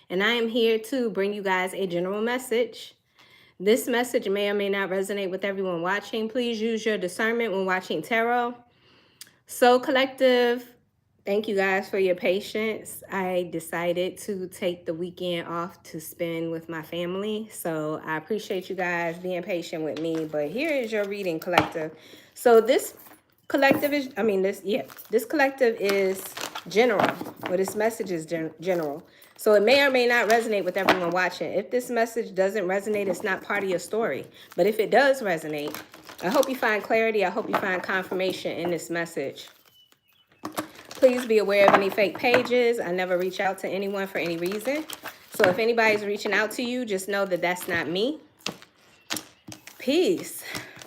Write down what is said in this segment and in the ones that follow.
and I am here to bring you guys a general message. This message may or may not resonate with everyone watching. Please use your discernment when watching tarot. So, collective, thank you guys for your patience. I decided to take the weekend off to spend with my family. So I appreciate you guys being patient with me. But here is your reading, collective. So this collective is, this collective is general. Well, this message is general. So it may or may not resonate with everyone watching. If this message doesn't resonate, it's not part of your story. But if it does resonate, I hope you find clarity. I hope you find confirmation in this message. Please be aware of any fake pages. I never reach out to anyone for any reason. So if anybody's reaching out to you, just know that that's not me. Peace.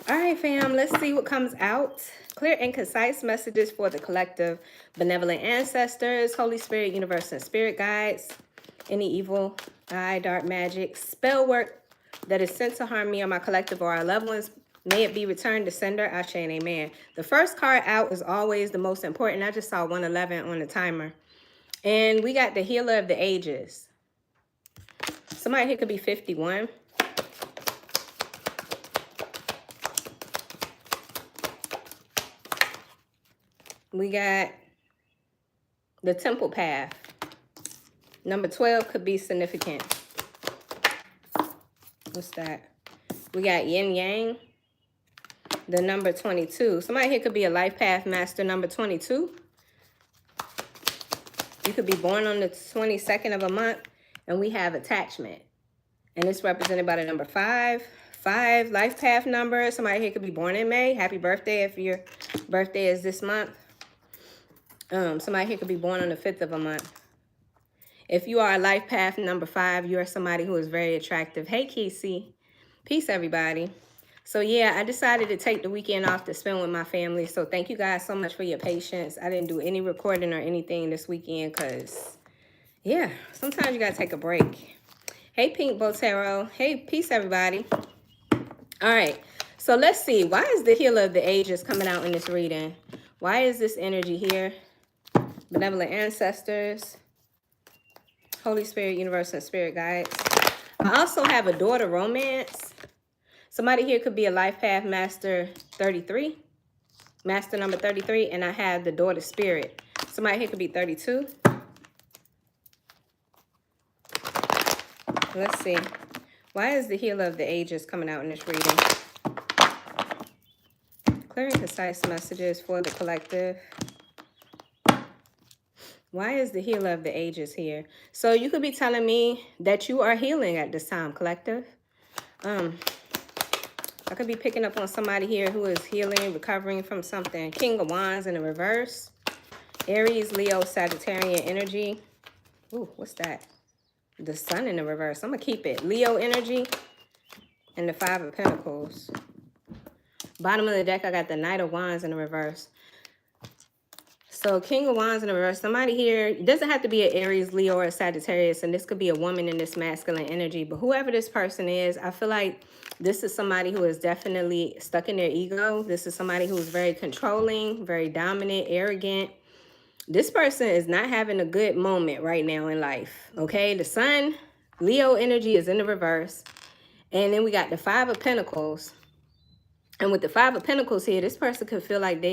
All right, fam, let's see what comes out. Clear and concise messages for the collective, benevolent ancestors, Holy Spirit, universe, and spirit guides. Any evil, eye, dark magic, spell work that is sent to harm me or my collective or our loved ones, may it be returned to sender, Ashe and amen. The first card out is always the most important. I just saw 111 on the timer. And we got the healer of the ages. Somebody here could be 51. We got the temple path. Number 12 could be significant. What's that? We got yin yang. The number 22. Somebody here could be a life path master, number 22. You could be born on the 22nd of a month, and we have attachment. And it's represented by the number 5. 5, life path number. Somebody here could be born in May. Happy birthday if your birthday is this month. Somebody here could be born on the 5th of a month. If you are a life path number 5, you are somebody who is very attractive. Hey, Kesey. Peace, everybody. So, yeah, I decided to take the weekend off to spend with my family. So, thank you guys so much for your patience. I didn't do any recording or anything this weekend because, yeah, sometimes you got to take a break. Hey, Pink Botero. Hey, peace, everybody. All right. So, let's see. Why is the healer of the ages coming out in this reading? Why is this energy here? Benevolent ancestors, Holy Spirit, universe, and spirit guides. I also have a daughter romance. Somebody here could be a life path master 33, master number 33, and I have the daughter spirit. Somebody here could be 32. Let's see. Why is the healer of the ages coming out in this reading? Clear and concise messages for the collective. Why is the healer of the ages here? So you could be telling me that you are healing at this time, collective. I could be picking up on somebody here who is healing, recovering from something. King of Wands in the reverse. Aries, Leo, Sagittarian energy. Ooh, what's that? The Sun in the reverse. I'm going to keep it. Leo energy and the 5 of Pentacles. Bottom of the deck, I got the Knight of Wands in the reverse. So King of Wands in the reverse. Somebody here, it doesn't have to be an Aries, Leo, or a Sagittarius, and this could be a woman in this masculine energy. But whoever this person is, I feel like this is somebody who is definitely stuck in their ego. This is somebody who is very controlling, very dominant, arrogant. This person is not having a good moment right now in life, okay? The Sun, Leo energy is in the reverse. And then we got the 5 of Pentacles. And with the 5 of Pentacles here, this person could feel like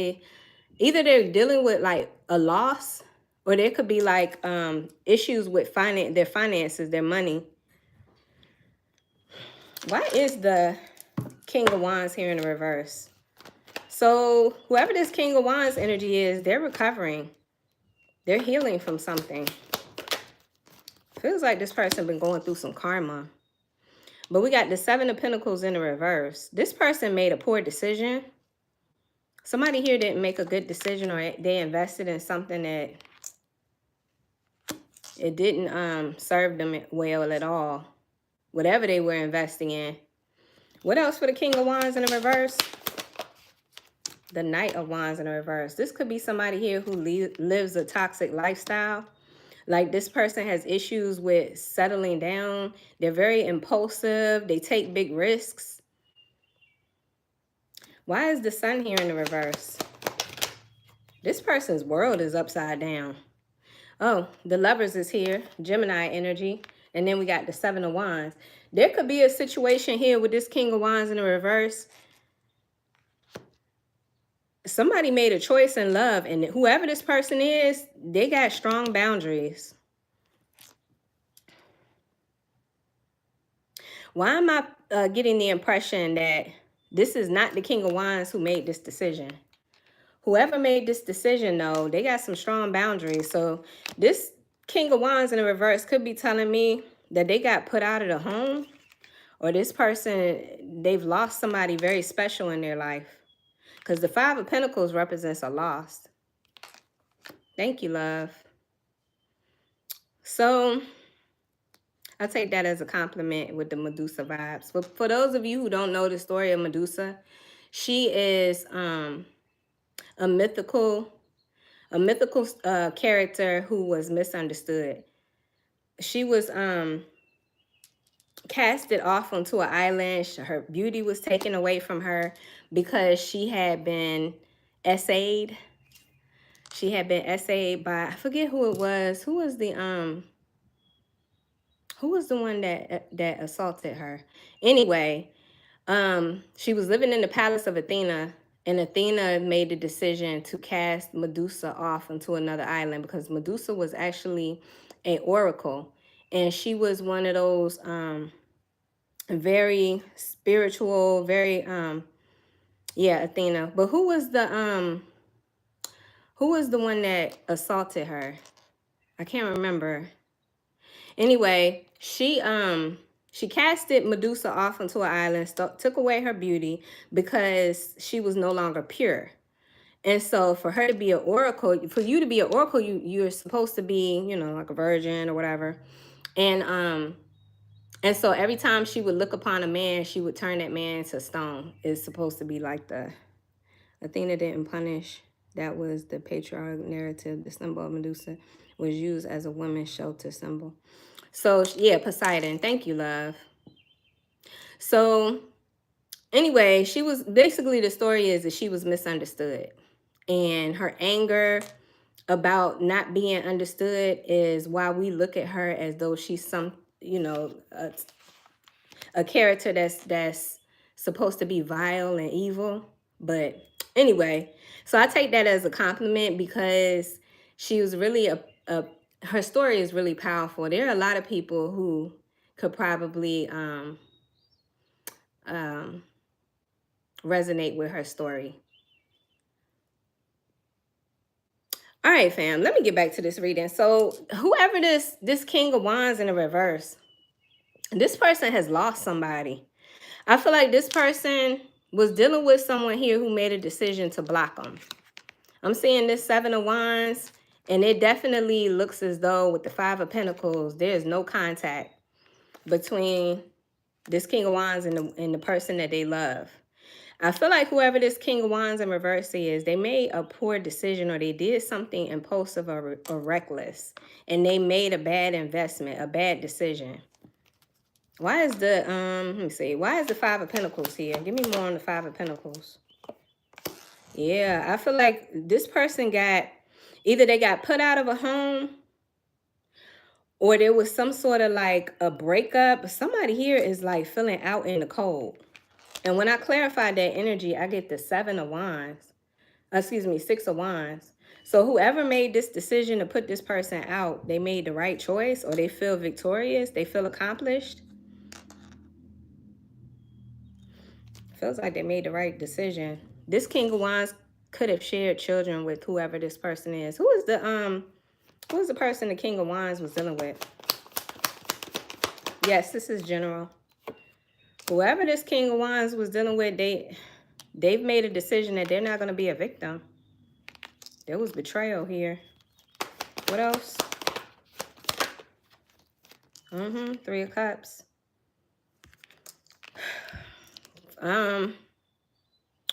either they're dealing with like a loss, or there could be like issues with their finances, their money. Why is the King of Wands here in the reverse? So whoever this King of Wands energy is, they're recovering. They're healing from something. Feels like this person been going through some karma. But we got the 7 of Pentacles in the reverse. This person made a poor decision. Somebody here didn't make a good decision, or they invested in something that it didn't serve them well at all. Whatever they were investing in. What else for the King of Wands in the reverse? The Knight of Wands in the reverse. This could be somebody here who lives a toxic lifestyle. Like this person has issues with settling down. They're very impulsive. They take big risks. Why is the Sun here in the reverse? This person's world is upside down. Oh, the Lovers is here, Gemini energy. And then we got the Seven of Wands. There could be a situation here with this King of Wands in the reverse. Somebody made a choice in love, and whoever this person is, they got strong boundaries. Why am I getting the impression that this is not the King of Wands who made this decision? Whoever made this decision, though, they got some strong boundaries. So this King of Wands in the reverse could be telling me that they got put out of the home, or this person, they've lost somebody very special in their life. Because the Five of Pentacles represents a loss. Thank you, love. So I take that as a compliment with the Medusa vibes. But for those of you who don't know the story of Medusa, she is a mythical character who was misunderstood. She was casted off onto an island. Her beauty was taken away from her because she had been essayed. She had been essayed by, I forget who it was. Who was the one that assaulted her? Anyway, she was living in the palace of Athena, and Athena made the decision to cast Medusa off onto another island because Medusa was actually an oracle, and she was one of those very spiritual, very yeah, Athena. But who was the one that assaulted her? I can't remember. Anyway, she casted Medusa off onto an island, took away her beauty because she was no longer pure. And so for her to be an oracle, for you to be an oracle, you're supposed to be, you know, like a virgin or whatever. And so every time she would look upon a man, she would turn that man to stone. It's supposed to be like the Athena didn't punish. That was the patriarchal narrative. The symbol of Medusa was used as a woman's shelter symbol. So, yeah, Poseidon. Thank you, love. So, anyway, she was, basically the story is that she was misunderstood. And her anger about not being understood is why we look at her as though she's some, you know, a character that's supposed to be vile and evil. But anyway, so I take that as a compliment because she was really her story is really powerful. There are a lot of people who could probably resonate with her story. All right, fam, let me get back to this reading. So whoever this King of Wands in the reverse, this person has lost somebody. I feel like this person was dealing with someone here who made a decision to block them. I'm seeing this Seven of Wands, and it definitely looks as though with the Five of Pentacles, there's no contact between this King of Wands and the person that they love. I feel like whoever this King of Wands in reverse is, they made a poor decision, or they did something impulsive or reckless, and they made a bad investment, a bad decision. Why is the, let me see, why is the Five of Pentacles here? Give me more on the Five of Pentacles. Yeah, I feel like this person got, either they got put out of a home, or there was some sort of like a breakup. Somebody here is like feeling out in the cold. And when I clarify that energy, I get the Seven of Wands. Excuse me, Six of Wands. So whoever made this decision to put this person out, they made the right choice, or they feel victorious, they feel accomplished. Feels like they made the right decision. This King of Wands could have shared children with whoever this person is. Who is the person the King of Wands was dealing with? Yes, this is general. Whoever this King of Wands was dealing with, they've made a decision that they're not going to be a victim. There was betrayal here. What else? Three of Cups.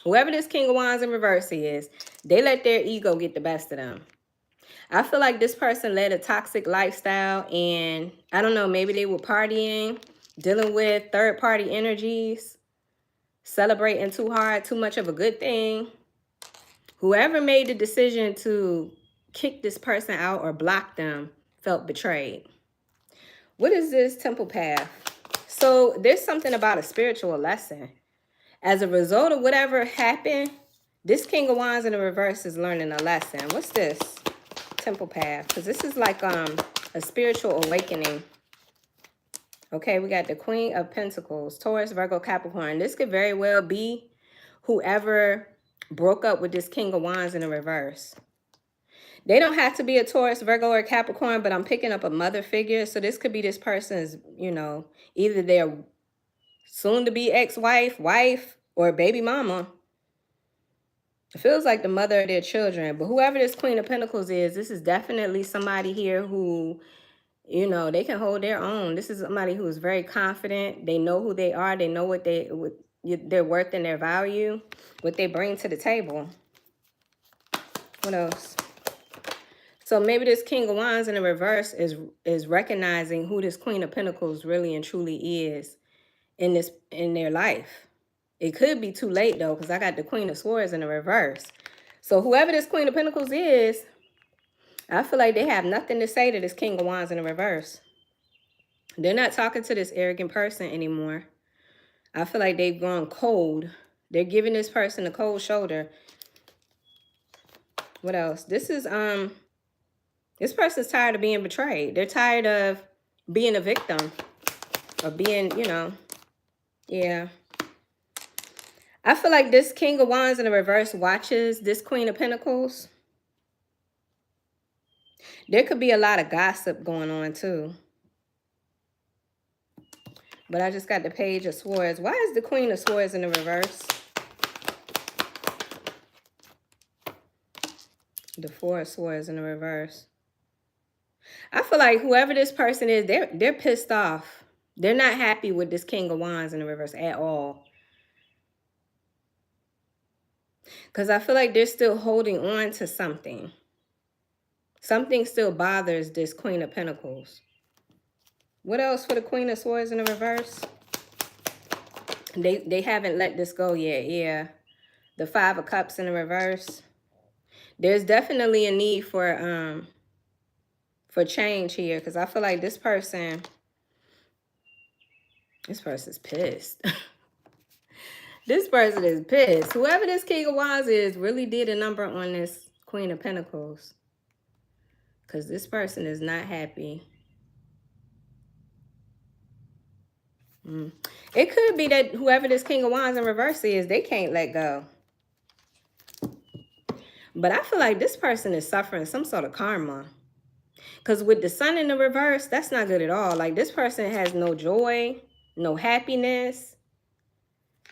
Whoever this King of Wands in reverse is, they let their ego get the best of them. I feel like this person led a toxic lifestyle, and I don't know, maybe they were partying, dealing with third-party energies, celebrating too hard, too much of a good thing. Whoever made the decision to kicked this person out or blocked them felt betrayed. What is this temple path? So there's something about a spiritual lesson. As a result of whatever happened, this King of Wands in the reverse is learning a lesson. What's this? Temple path. Because this is like a spiritual awakening. Okay, we got the Queen of Pentacles, Taurus, Virgo, Capricorn. This could very well be whoever broke up with this King of Wands in the reverse. They don't have to be a Taurus, Virgo, or Capricorn, but I'm picking up a mother figure. So this could be this person's, you know, either their soon-to-be ex-wife, wife, or baby mama. It feels like the mother of their children. But whoever this Queen of Pentacles is, this is definitely somebody here who, you know, they can hold their own. This is somebody who is very confident. They know who they are. They know what their worth and their value, what they bring to the table. What else? So maybe this King of Wands in the reverse is recognizing who this Queen of Pentacles really and truly is in their life. It could be too late though, because I got the Queen of Swords in the reverse. So whoever this Queen of Pentacles is, I feel like they have nothing to say to this King of Wands in the reverse. They're not talking to this arrogant person anymore. I feel like they've gone cold. They're giving this person a cold shoulder. What else? This person's tired of being betrayed. They're tired of being a victim. Or being, you know, yeah. I feel like this King of Wands in the reverse watches this Queen of Pentacles. There could be a lot of gossip going on too. But I just got the Page of Swords. Why is the Queen of Swords in the reverse? The Four of Swords in the reverse. I feel like whoever this person is, they're pissed off. They're not happy with this King of Wands in the reverse at all. Because I feel like they're still holding on to something. Something still bothers this Queen of Pentacles. What else for the Queen of Swords in the reverse? They haven't let this go yet. Yeah. The Five of Cups in the reverse. There's definitely a need for change here, because I feel like this person's pissed. This person is pissed. Whoever this King of Wands is really did a number on this Queen of Pentacles. Because this person is not happy. It could be that whoever this King of Wands in reverse is, they can't let go. But I feel like this person is suffering some sort of karma. Because with the Sun in the reverse, that's not good at all. Like, this person has no joy, no happiness.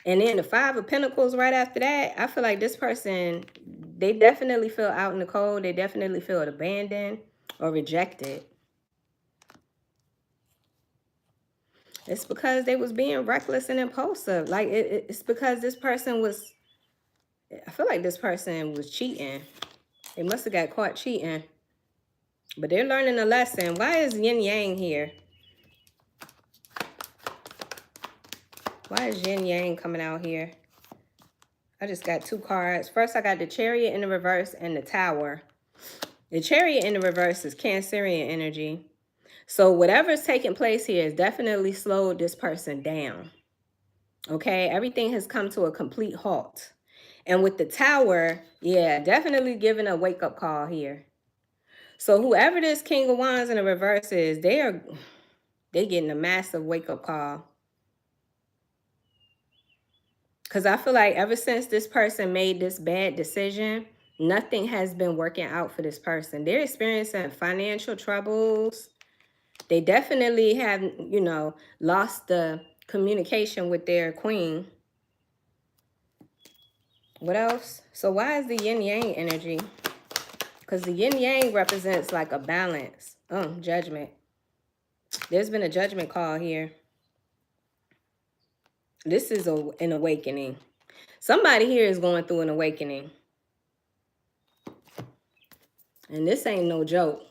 And then the Five of Pentacles right after that, I feel like this person, they definitely feel out in the cold. They definitely feel abandoned or rejected. It's because they was being reckless and impulsive. Like, it's because this person was, I feel like this person was cheating. They must have got caught cheating. But they're learning a lesson. Why is yin yang here? Why is yin yang coming out here? I just got two cards. First, I got the Chariot in the reverse and the Tower. The Chariot in the reverse is Cancerian energy. So whatever's taking place here has definitely slowed this person down. Okay, everything has come to a complete halt. And with the Tower, yeah, definitely giving a wake-up call here. So whoever this King of Wands in the reverse is, they're getting a massive wake-up call. Because I feel like ever since this person made this bad decision, nothing has been working out for this person. They're experiencing financial troubles. They definitely have, you know, lost the communication with their queen. What else? So why is the yin-yang energy? Because the yin-yang represents like a balance. Oh, judgment. There's been a judgment call here. This is an awakening. Somebody here is going through an awakening. And this ain't no joke.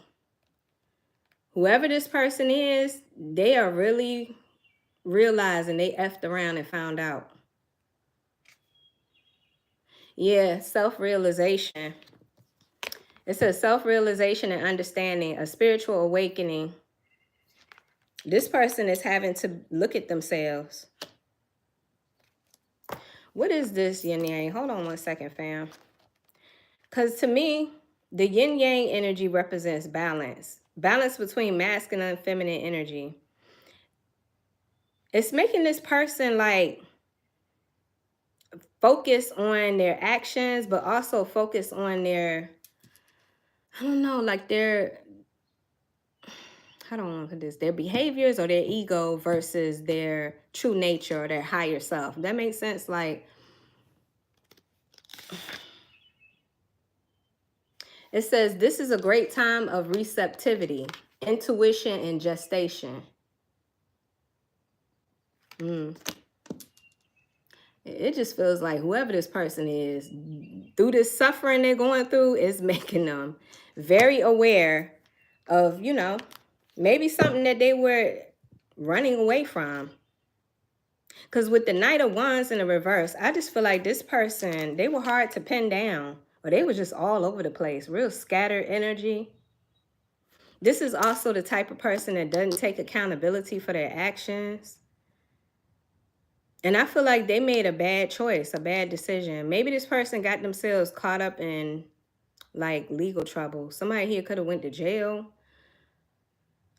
Whoever this person is, they are really realizing they effed around and found out. Yeah, self-realization. It says self-realization and understanding, a spiritual awakening. This person is having to look at themselves. What is this yin yang? Hold on one second, fam. Because to me, the yin yang energy represents balance. Balance between masculine and feminine energy. It's making this person like focus on their actions, but also focus on their, I don't know, like their, I don't want to put this, their behaviors or their ego versus their true nature or their higher self. That makes sense? Like, it says, this is a great time of receptivity, intuition, and gestation. It just feels like whoever this person is, through this suffering they're going through, is making them very aware of, you know, maybe something that they were running away from. Because with the Knight of Wands in the reverse, I just feel like this person, they were hard to pin down. Or they were just all over the place. Real scattered energy. This is also the type of person that doesn't take accountability for their actions. And I feel like they made a bad choice, a bad decision. Maybe this person got themselves caught up in like legal trouble. Somebody here could have went to jail.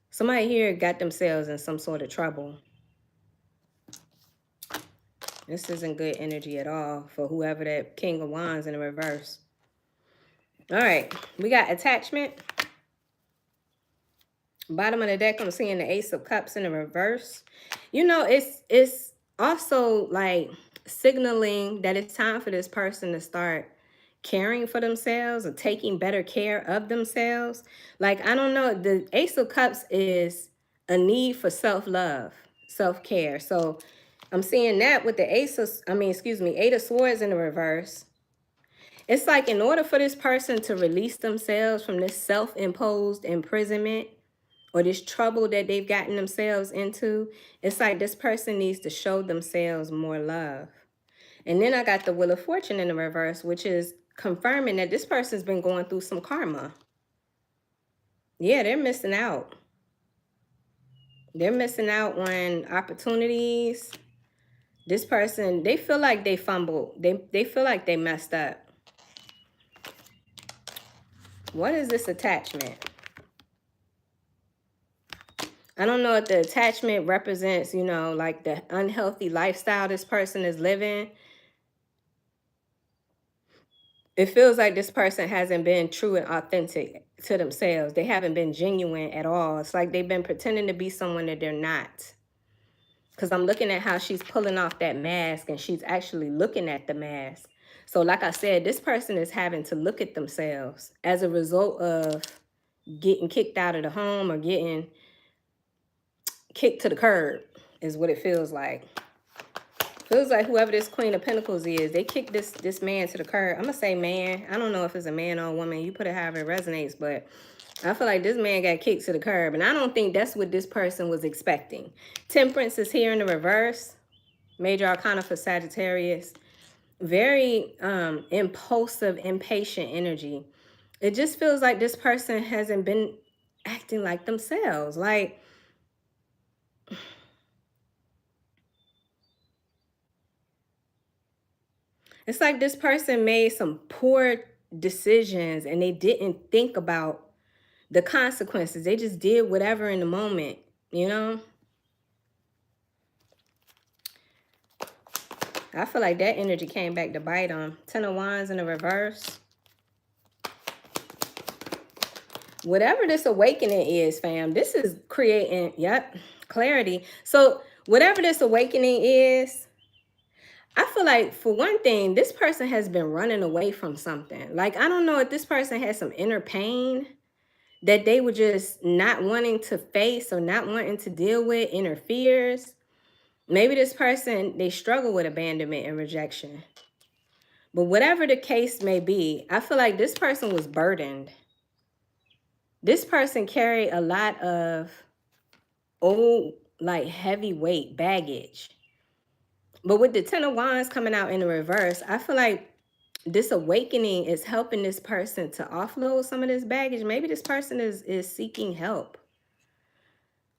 Somebody here got themselves in some sort of trouble. This isn't good energy at all for whoever that King of Wands in the reverse. All right, we got attachment. Bottom of the deck, I'm seeing the Ace of Cups in the reverse. You know, it's also like signaling that it's time for this person to start caring for themselves or taking better care of themselves. Like, I don't know, the Ace of Cups is a need for self-love, self-care. So I'm seeing that with the Eight of Swords in the reverse. It's like in order for this person to release themselves from this self-imposed imprisonment or this trouble that they've gotten themselves into, it's like this person needs to show themselves more love. And then I got the Wheel of Fortune in the reverse, which is confirming that this person's been going through some karma. Yeah, they're missing out. They're missing out on opportunities. This person, they feel like they fumbled. They feel like they messed up. What is this attachment? I don't know if the attachment represents, you know, like the unhealthy lifestyle this person is living. It feels like this person hasn't been true and authentic to themselves. They haven't been genuine at all. It's like they've been pretending to be someone that they're not. Because I'm looking at how she's pulling off that mask and she's actually looking at the mask. So like I said, this person is having to look at themselves as a result of getting kicked out of the home or getting kicked to the curb is what it feels like. Feels like whoever this Queen of Pentacles is, they kicked this man to the curb. I'm going to say man. I don't know if it's a man or a woman. You put it however it resonates, but I feel like this man got kicked to the curb. And I don't think that's what this person was expecting. Temperance is here in the reverse. Major Arcana for Sagittarius. Very impulsive, impatient energy. It just feels like this person hasn't been acting like themselves. Like, it's like this person made some poor decisions and they didn't think about the consequences. They just did whatever in the moment, you know? I feel like that energy came back to bite them. Ten of Wands in the reverse. Whatever this awakening is, fam, this is creating, clarity. So whatever this awakening is, I feel like, for one thing, this person has been running away from something. Like, I don't know if this person has some inner pain that they were just not wanting to face or not wanting to deal with, inner fears. Maybe this person, they struggle with abandonment and rejection. But whatever the case may be, I feel like this person was burdened. This person carried a lot of old, like heavyweight baggage. But with the Ten of Wands coming out in the reverse, I feel like this awakening is helping this person to offload some of this baggage. Maybe this person is seeking help,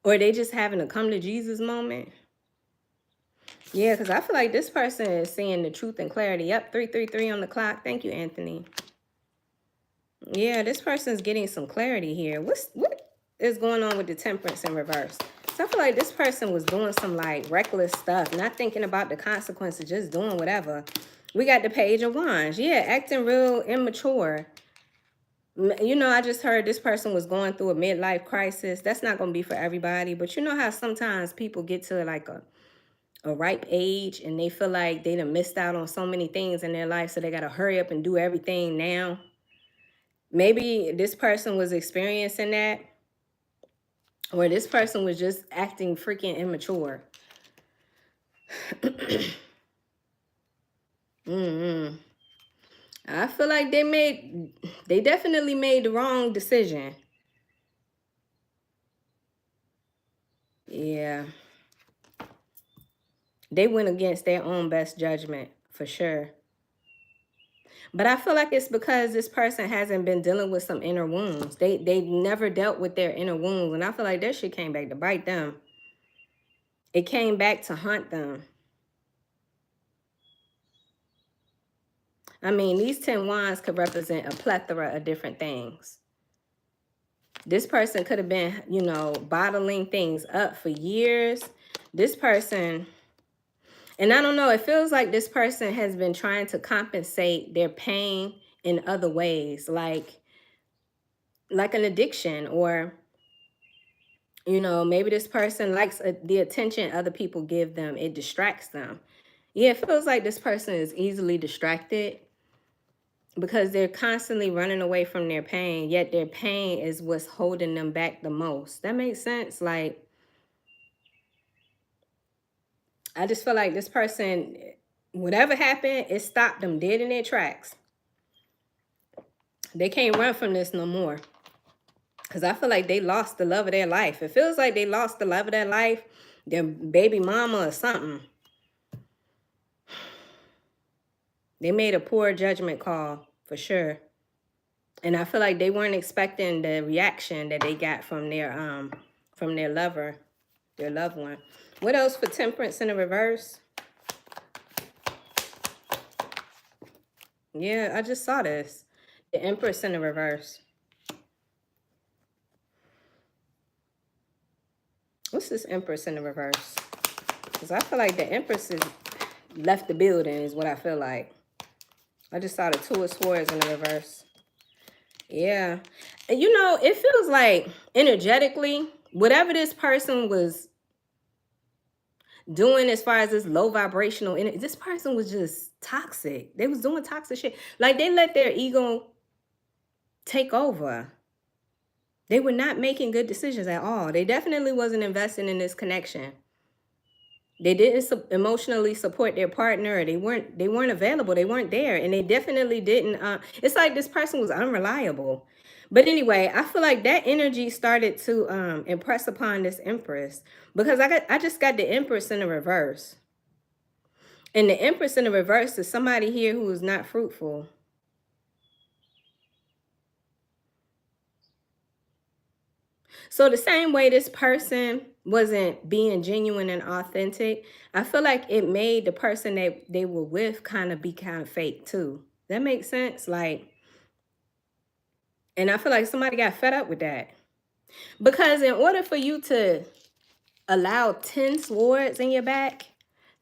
or they just having a come to Jesus moment. Yeah, because I feel like this person is seeing the truth and clarity. Yep, 333 on the clock. Thank you, Anthony. Yeah, this person's getting some clarity here. What is going on with the Temperance in reverse? So I feel like this person was doing some like reckless stuff, not thinking about the consequences, just doing whatever. We got the Page of Wands. Yeah, acting real immature. You know, I just heard this person was going through a midlife crisis. That's not going to be for everybody. But you know how sometimes people get to like a ripe age and they feel like they done missed out on so many things in their life. So they got to hurry up and do everything now. Maybe this person was experiencing that. Or this person was just acting freaking immature. I feel like they definitely made the wrong decision. Yeah. They went against their own best judgment, for sure. But I feel like it's because this person hasn't been dealing with some inner wounds. They never dealt with their inner wounds. And I feel like that shit came back to bite them. It came back to haunt them. I mean, these 10 wands could represent a plethora of different things. This person could have been, you know, bottling things up for years. This person, and I don't know, it feels like this person has been trying to compensate their pain in other ways, like an addiction, or, you know, maybe this person likes the attention other people give them. It distracts them. Yeah, it feels like this person is easily distracted because they're constantly running away from their pain, yet their pain is what's holding them back the most. That makes sense? Like, I just feel like this person, whatever happened, it stopped them dead in their tracks. They can't run from this no more. Because I feel like they lost the love of their life. It feels like they lost the love of their life, their baby mama or something. They made a poor judgment call, for sure. And I feel like they weren't expecting the reaction that they got from their lover, their loved one. What else for Temperance in the reverse? Yeah, I just saw this. The Empress in the reverse. What's this Empress in the reverse? Because I feel like the Empress is left the building is what I feel like. I just saw the Two of Swords in the reverse. Yeah. And you know, it feels like energetically, whatever this person was doing as far as this low vibrational energy, this person was just toxic. They was doing toxic shit. Like they let their ego take over. They were not making good decisions at all. They definitely wasn't investing in this connection. They didn't emotionally support their partner. Or they weren't available. They weren't there. And they definitely didn't. It's like this person was unreliable. But anyway, I feel like that energy started to impress upon this Empress. Because I just got the Empress in the reverse. And the Empress in the reverse is somebody here who is not fruitful. So the same way this person wasn't being genuine and authentic, I feel like it made the person that they were with kind of fake too. That makes sense? Like, and I feel like somebody got fed up with that. Because in order for you to allow 10 swords in your back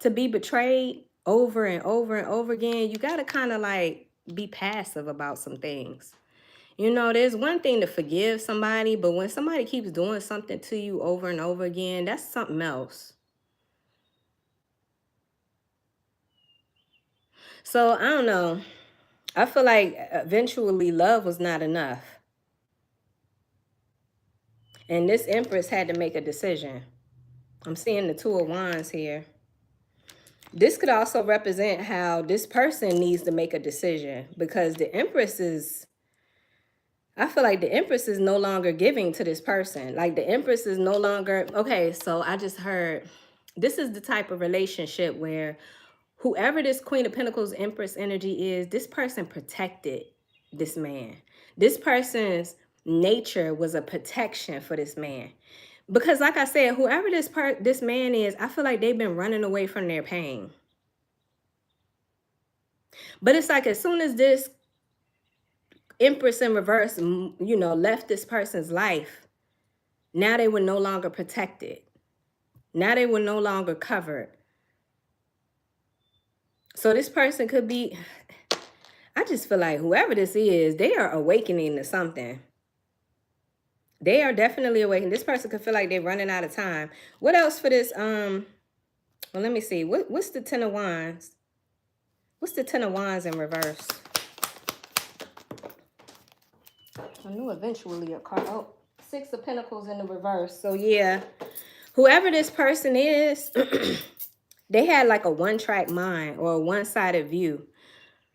to be betrayed over and over and over again, you got to kind of like be passive about some things. You know, there's one thing to forgive somebody, but when somebody keeps doing something to you over and over again, that's something else. So, I don't know. I feel like eventually love was not enough. And this Empress had to make a decision. I'm seeing the Two of Wands here. This could also represent how this person needs to make a decision, because the Empress is, I feel like the Empress is no longer giving to this person. Like the Empress is no longer, okay, so I just heard, this is the type of relationship where whoever this Queen of Pentacles Empress energy is, this person protected this man. This person's nature was a protection for this man. Because like I said, whoever this man is, I feel like they've been running away from their pain. But it's like as soon as this Empress in reverse, you know, left this person's life, now they were no longer protected. Now they were no longer covered. So this person could be, I just feel like whoever this is, they are awakening to something. They are definitely awakening. This person could feel like they're running out of time. What else for this? Well, let me see. What's the Ten of Wands? What's the Ten of Wands in reverse? I knew eventually a card. Oh, Six of Pentacles in the reverse. So yeah, whoever this person is, they had like a one-track mind or a one-sided view.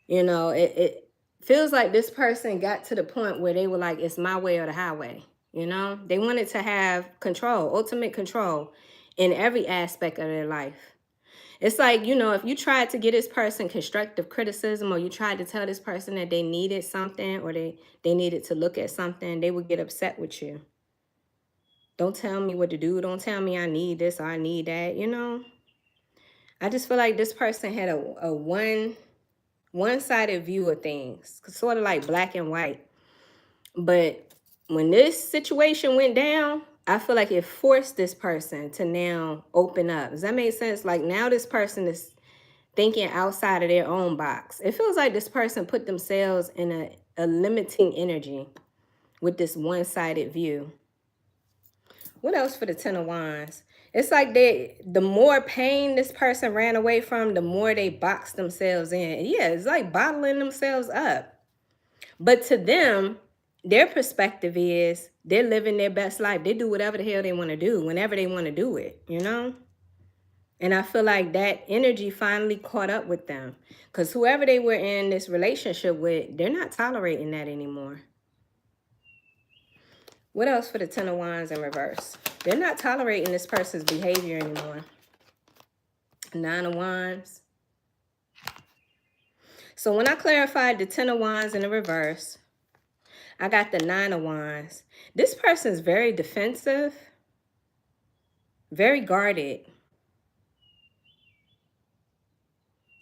You know, it feels like this person got to the point where they were like, it's my way or the highway. You know, they wanted to have control, ultimate control in every aspect of their life. It's like, you know, if you tried to get this person constructive criticism, or you tried to tell this person that they needed something, or they needed to look at something, they would get upset with you. Don't tell me what to do. Don't tell me I need this or I need that, you know. I just feel like this person had a one-sided view of things, sort of like black and white. But when this situation went down, I feel like it forced this person to now open up. Does that make sense? Like now this person is thinking outside of their own box. It feels like this person put themselves in a limiting energy with this one-sided view. What else for the Ten of Wands? It's like the more pain this person ran away from, the more they boxed themselves in. Yeah, it's like bottling themselves up. But to them, their perspective is they're living their best life. They do whatever the hell they want to do, whenever they want to do it, you know? And I feel like that energy finally caught up with them. Because whoever they were in this relationship with, they're not tolerating that anymore. What else for the Ten of Wands in reverse? They're not tolerating this person's behavior anymore. Nine of Wands. So when I clarified the Ten of Wands in the reverse, I got the Nine of Wands. This person's very defensive, very guarded.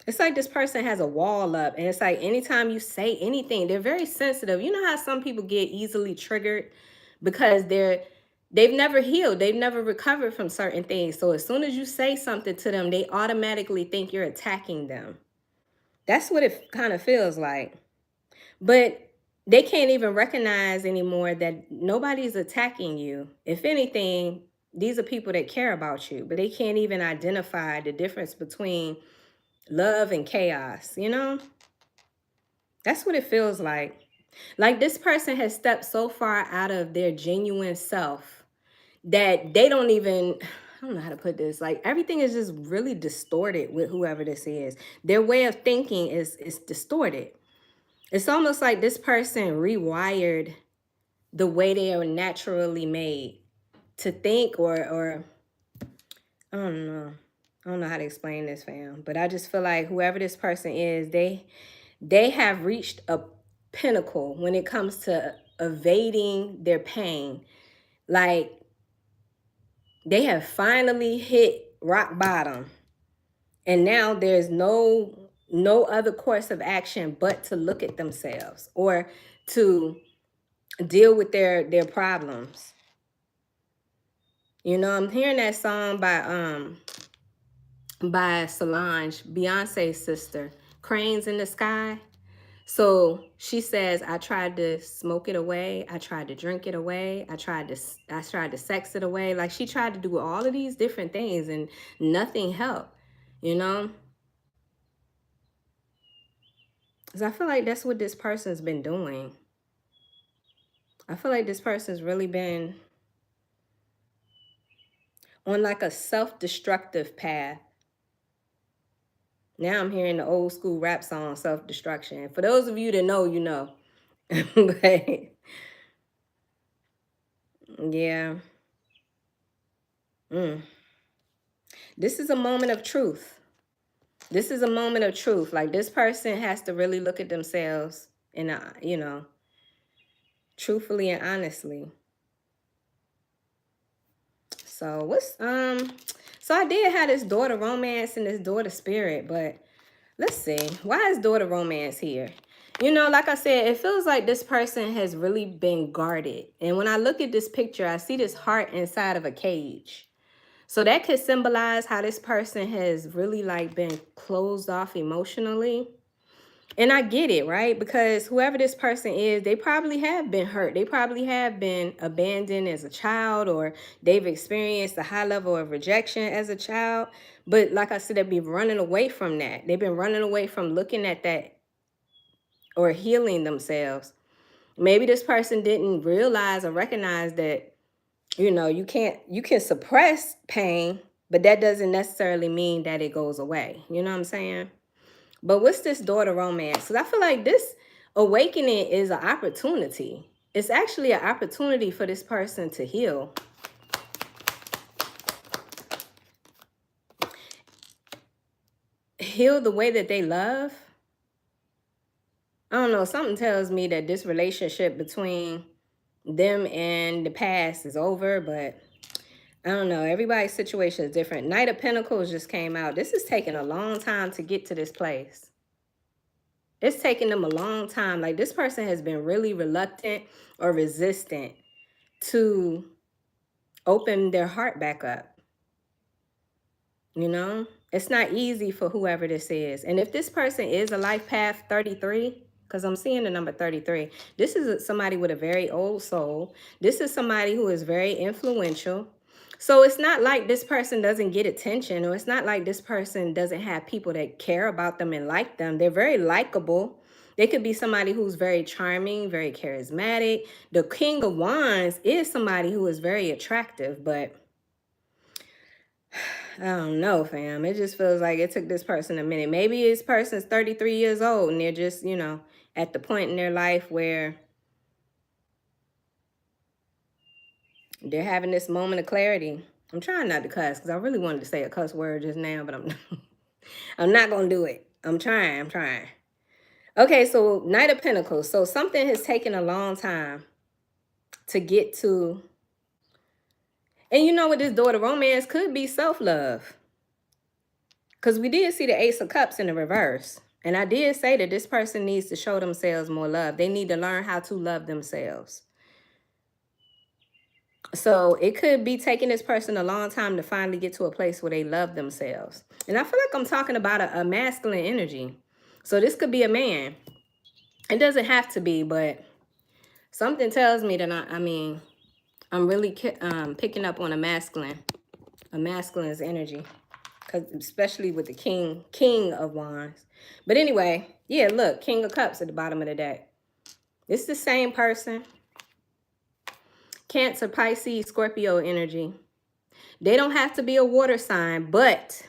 It's like this person has a wall up, and it's like anytime you say anything, they're very sensitive. You know how some people get easily triggered because they've never healed, they've never recovered from certain things. So as soon as you say something to them, they automatically think you're attacking them. That's what it kind of feels like. But they can't even recognize anymore that nobody's attacking you. If anything, these are people that care about you, but they can't even identify the difference between love and chaos, you know? That's what it feels like. Like this person has stepped so far out of their genuine self that they don't even, I don't know how to put this, like everything is just really distorted with whoever this is. Their way of thinking is distorted. It's almost like this person rewired the way they are naturally made to think, or I don't know. I don't know how to explain this, fam. But I just feel like whoever this person is, they have reached a pinnacle when it comes to evading their pain. Like they have finally hit rock bottom. And now there's no other course of action but to look at themselves or to deal with their problems. You know, I'm hearing that song by Solange, Beyonce's sister, Cranes in the Sky. So she says, I tried to smoke it away. I tried to drink it away. I tried to sex it away. Like she tried to do all of these different things and nothing helped, you know? Because I feel like that's what this person's been doing. I feel like this person's really been on like a self-destructive path. Now I'm hearing the old school rap song, Self-Destruction. For those of you that know, you know. But yeah. This is a moment of truth. This is a moment of truth. Like, this person has to really look at themselves and, you know, truthfully and honestly. So so I did have this daughter romance and this daughter spirit, but let's see. Why is daughter romance here? You know, like I said, it feels like this person has really been guarded. And when I look at this picture, I see this heart inside of a cage. So that could symbolize how this person has really like been closed off emotionally. And I get it, right? Because whoever this person is, they probably have been hurt. They probably have been abandoned as a child, or they've experienced a high level of rejection as a child. But like I said, they've been running away from that. They've been running away from looking at that or healing themselves. Maybe this person didn't realize or recognize that, you know, you can suppress pain, but that doesn't necessarily mean that it goes away. You know what I'm saying? But what's this daughter romance? Because I feel like this awakening is an opportunity. It's actually an opportunity for this person to heal. Heal the way that they love. I don't know. Something tells me that this relationship between them and the past is over, but I don't know. Everybody's situation is different. Knight of Pentacles just came out. This is taking a long time to get to this place. It's taking them a long time. Like, this person has been really reluctant or resistant to open their heart back up. You know, it's not easy for whoever this is. And if this person is a life path 33, because I'm seeing the number 33, this is somebody with a very old soul. This is somebody who is very influential. So it's not like this person doesn't get attention, or it's not like this person doesn't have people that care about them and like them. They're very likable. They could be somebody who's very charming, very charismatic. The King of Wands is somebody who is very attractive, but I don't know, fam. It just feels like it took this person a minute. Maybe this person's 33 years old and they're just, you know, at the point in their life where they're having this moment of clarity. I'm trying not to cuss because I really wanted to say a cuss word just now, but I'm not going to do it. I'm trying. Okay, so Knight of Pentacles. So something has taken a long time to get to. And you know what, this daughter romance could be self-love. Because we did see the Ace of Cups in the reverse. And I did say that this person needs to show themselves more love. They need to learn how to love themselves. So it could be taking this person a long time to finally get to a place where they love themselves. And I feel like I'm talking about a masculine energy. So this could be a man. It doesn't have to be, but something tells me that I'm really picking up on a masculine's energy. Especially with the King of Wands. But anyway, yeah, look, King of Cups at the bottom of the deck. It's the same person. Cancer, Pisces, Scorpio energy. They don't have to be a water sign, but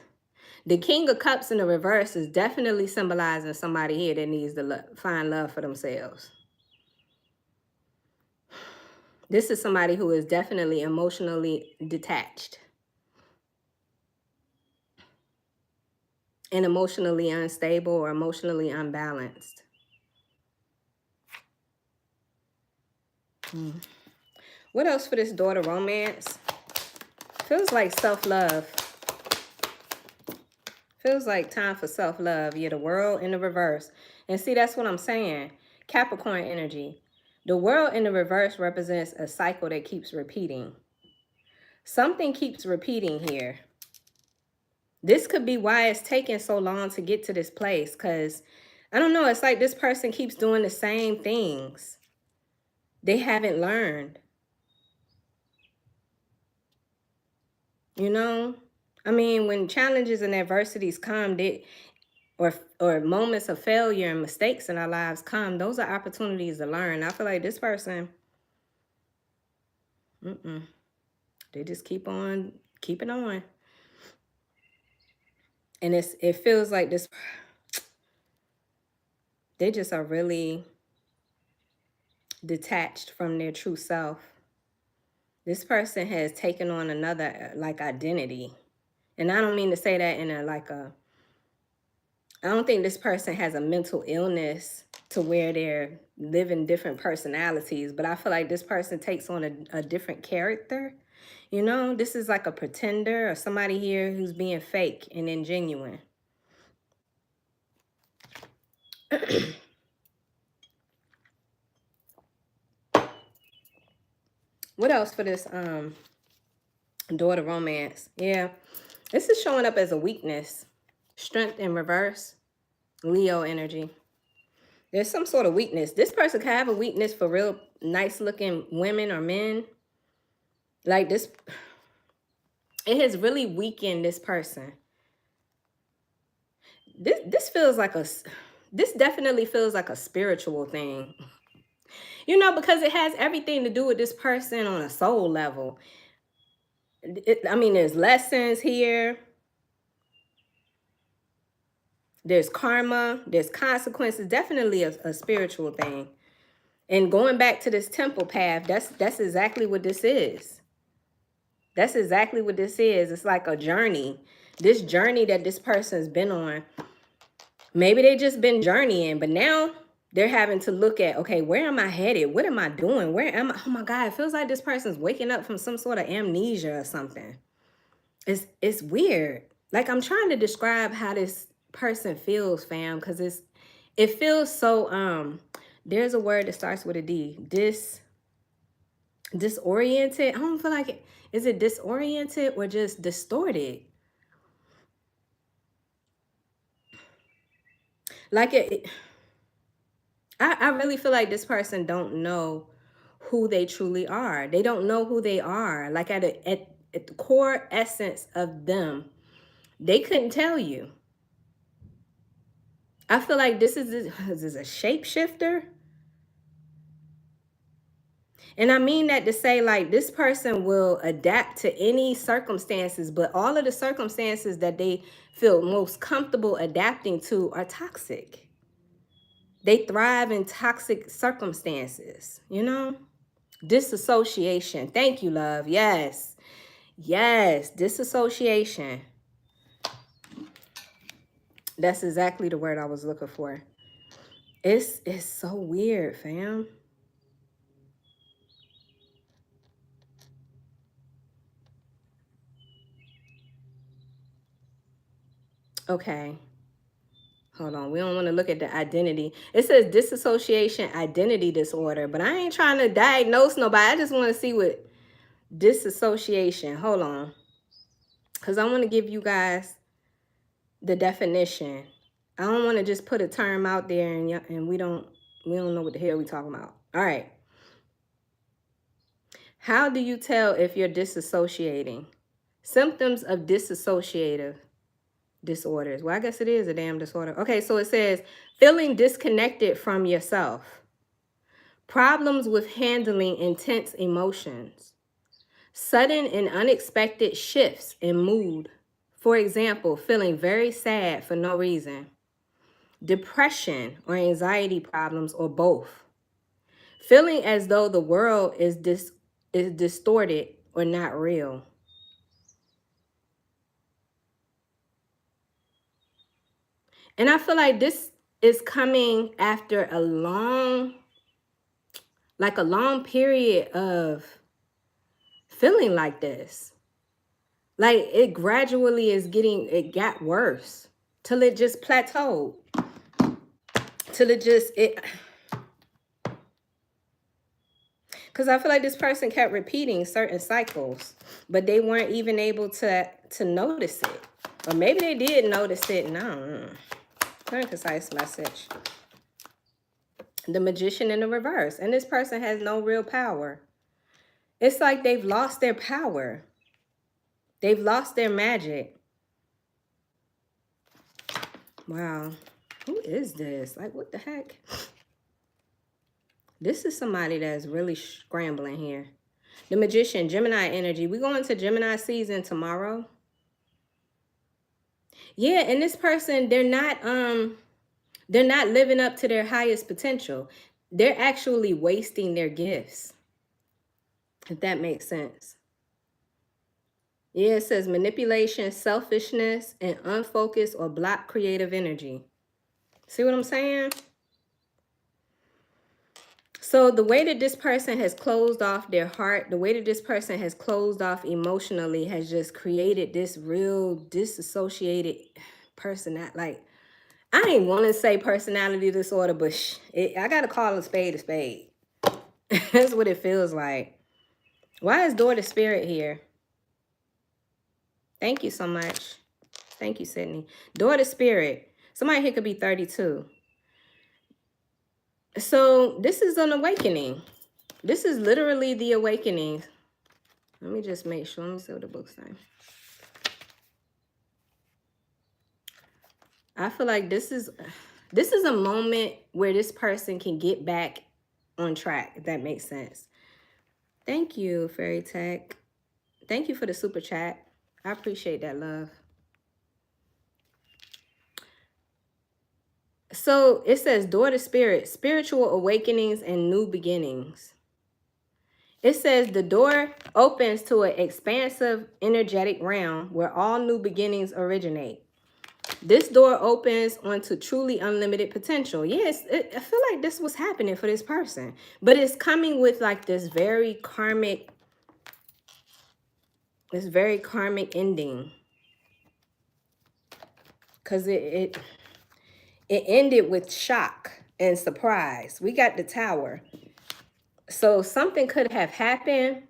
the King of Cups in the reverse is definitely symbolizing somebody here that needs to find love for themselves. This is somebody who is definitely emotionally detached and emotionally unstable or emotionally unbalanced. What else for this daughter romance? Feels like self-love. Feels like time for self-love. Yeah, the world in the reverse. And see, that's what I'm saying. Capricorn energy. The world in the reverse represents a cycle that keeps repeating. Something keeps repeating here. This could be why it's taking so long to get to this place. Because, I don't know, it's like this person keeps doing the same things. They haven't learned. You know? I mean, when challenges and adversities come, or moments of failure and mistakes in our lives come, those are opportunities to learn. I feel like this person, they just keep on keeping on. And it feels like this, they just are really detached from their true self. This person has taken on another like identity. And I don't mean to say that in a I don't think this person has a mental illness to where they're living different personalities, but I feel like this person takes on a different character. You know, this is like a pretender or somebody here who's being fake and ingenuine. What else for this daughter romance? Yeah, this is showing up as a weakness. Strength in reverse. Leo energy. There's some sort of weakness. This person could have a weakness for real nice looking women or men. Like this, it has really weakened this person. This feels like this definitely feels like a spiritual thing. You know, because it has everything to do with this person on a soul level. I mean, there's lessons here. There's karma. There's consequences. Definitely a spiritual thing. And going back to this temple path, that's exactly what this is. That's exactly what this is. It's like a journey. This journey that this person's been on. Maybe they just been journeying, but now they're having to look at, okay, where am I headed? What am I doing? Where am I? Oh my God, it feels like this person's waking up from some sort of amnesia or something. It's weird. Like I'm trying to describe how this person feels, fam, because it feels so there's a word that starts with a D. Disoriented. I don't feel like it. Is it disoriented or just distorted? Like I really feel like this person don't know who they truly are. They don't know who they are. Like at the core essence of them, they couldn't tell you. I feel like this is a shapeshifter. And I mean that to say, like, this person will adapt to any circumstances, but all of the circumstances that they feel most comfortable adapting to are toxic. They thrive in toxic circumstances, you know? Disassociation. Thank you, love. Yes. Yes. Disassociation. That's exactly the word I was looking for. It's so weird, fam. Okay. Hold on. We don't want to look at the identity. It says disassociation identity disorder, but I ain't trying to diagnose nobody. I just want to see what disassociation. Hold on. Because I want to give you guys the definition. I don't want to just put a term out there and we don't know what the hell we talking about. All right. How do you tell if you're disassociating? Symptoms of dissociative disorders. Well, I guess it is a damn disorder. Okay, so it says feeling disconnected from yourself. Problems with handling intense emotions. Sudden and unexpected shifts in mood. For example, feeling very sad for no reason. Depression or anxiety problems or both. Feeling as though the world is distorted or not real. And I feel like this is coming after a long period of feeling like this. Like it gradually it got worse till it just plateaued. Till because I feel like this person kept repeating certain cycles, but they weren't even able to notice it. Or maybe they did notice it, and I don't know. Very concise message. The Magician in the reverse. And this person has no real power. It's like they've lost their power. They've lost their magic. Wow. Who is this? Like, what the heck? This is somebody that's really scrambling here. The Magician, Gemini energy. We go into Gemini season tomorrow. Yeah, and this person, they're not living up to their highest potential. They're actually wasting their gifts. If that makes sense. Yeah, it says manipulation, selfishness, and unfocused or blocked creative energy. See what I'm saying? So the way that this person has closed off their heart, the way that this person has closed off emotionally has just created this real disassociated person that, like, I ain't want to say personality disorder, but I got to call a spade a spade. That's what it feels like. Why is Daughter Spirit here? Thank you so much. Thank you, Sydney. Daughter Spirit. Somebody here could be 32. So this is an awakening. This is literally the awakening. Let me just make sure. Let me see what the book's saying. I feel like this is a moment where this person can get back on track, if that makes sense. Thank you, Fairy Tech. Thank you for the super chat. I appreciate that, love. So it says, Daughter Spirit, spiritual awakenings and new beginnings. It says the door opens to an expansive, energetic realm where all new beginnings originate. This door opens onto truly unlimited potential. Yes, I feel like this was happening for this person. But it's coming with like this very karmic ending. Because it ended with shock and surprise. We got the Tower. So something could have happened.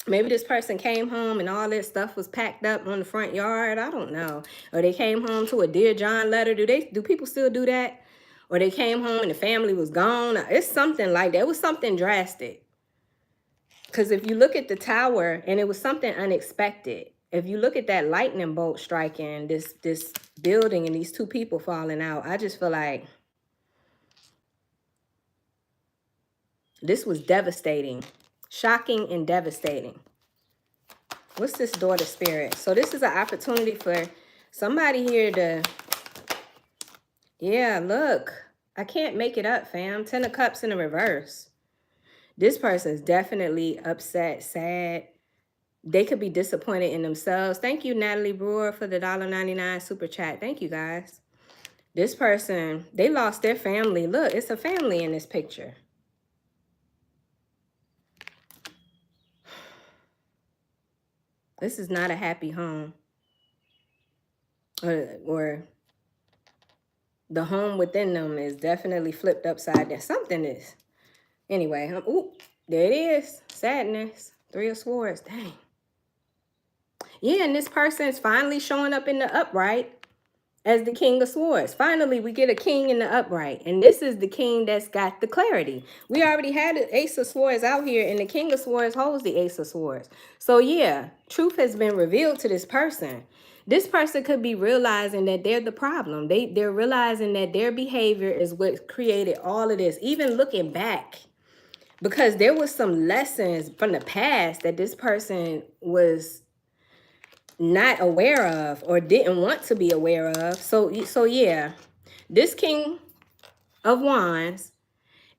Maybe this person came home and all that stuff was packed up on the front yard. I don't know. Or they came home to a Dear John letter. Do people still do that? Or they came home and the family was gone. It's something like that. It was something drastic. Because if you look at the Tower, and it was something unexpected. If you look at that lightning bolt striking this building and these two people falling out, I just feel like this was devastating. Shocking and devastating. What's this Daughter Spirit? So this is an opportunity for somebody here to, yeah, look. I can't make it up, fam. 10 of Cups in the reverse. This person's definitely upset, sad. They could be disappointed in themselves. Thank you, Natalie Brewer, for the $1.99 super chat. Thank you, guys. This person, they lost their family. Look, it's a family in this picture. This is not a happy home. Or the home within them is definitely flipped upside down. Something is. Anyway, ooh, there it is. Sadness. 3 of Swords. Dang. Yeah, and this person is finally showing up in the upright as the King of Swords. Finally, we get a king in the upright. And this is the king that's got the clarity. We already had the Ace of Swords out here, and the King of Swords holds the Ace of Swords. So yeah, truth has been revealed to this person. This person could be realizing that they're the problem. They're realizing that their behavior is what created all of this. Even looking back, because there was some lessons from the past that this person was not aware of or didn't want to be aware of. So yeah, this King of Wands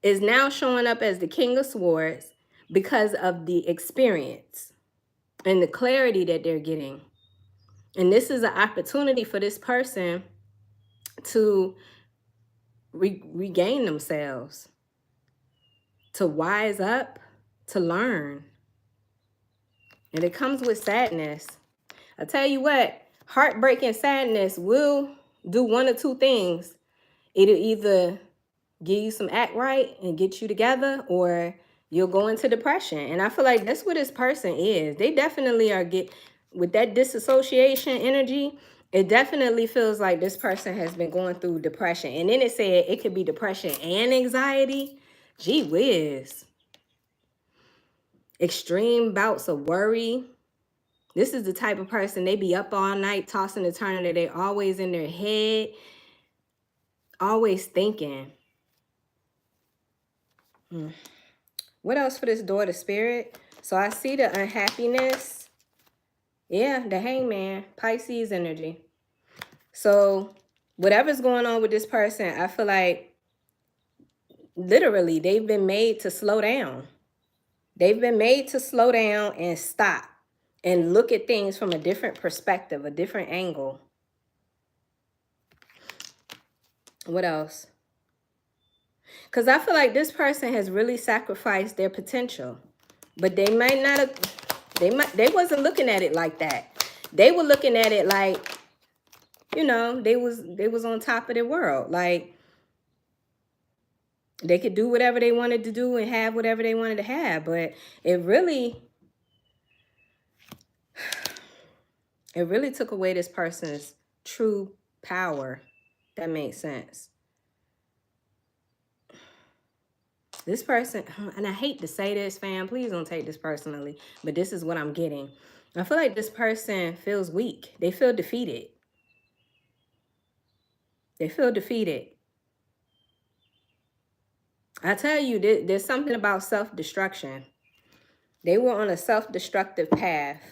is now showing up as the King of Swords because of the experience and the clarity that they're getting. And this is an opportunity for this person to regain themselves, to wise up, to learn. And it comes with sadness. I tell you what, heartbreak and sadness will do one or two things. It'll either give you some act right and get you together, or you'll go into depression. And I feel like that's what this person is. They definitely are with that disassociation energy. It definitely feels like this person has been going through depression. And then it said it could be depression and anxiety. Gee whiz. Extreme bouts of worry. This is the type of person, they be up all night tossing and turning. They're always in their head, always thinking. What else for this Daughter Spirit? So I see the unhappiness. Yeah, the Hangman, Pisces energy. So whatever's going on with this person, I feel like literally they've been made to slow down. They've been made to slow down and stop and look at things from a different perspective, a different angle. What else? Because I feel like this person has really sacrificed their potential. But they might not have, they wasn't looking at it like that. They were looking at it like, you know, they was on top of their world. Like, they could do whatever they wanted to do and have whatever they wanted to have. But it really took away this person's true power. That makes sense. This person, and I hate to say this, fam, please don't take this personally, but this is what I'm getting. I feel like this person feels weak. They feel defeated. They feel defeated. I tell you, there's something about self-destruction. They were on a self-destructive path.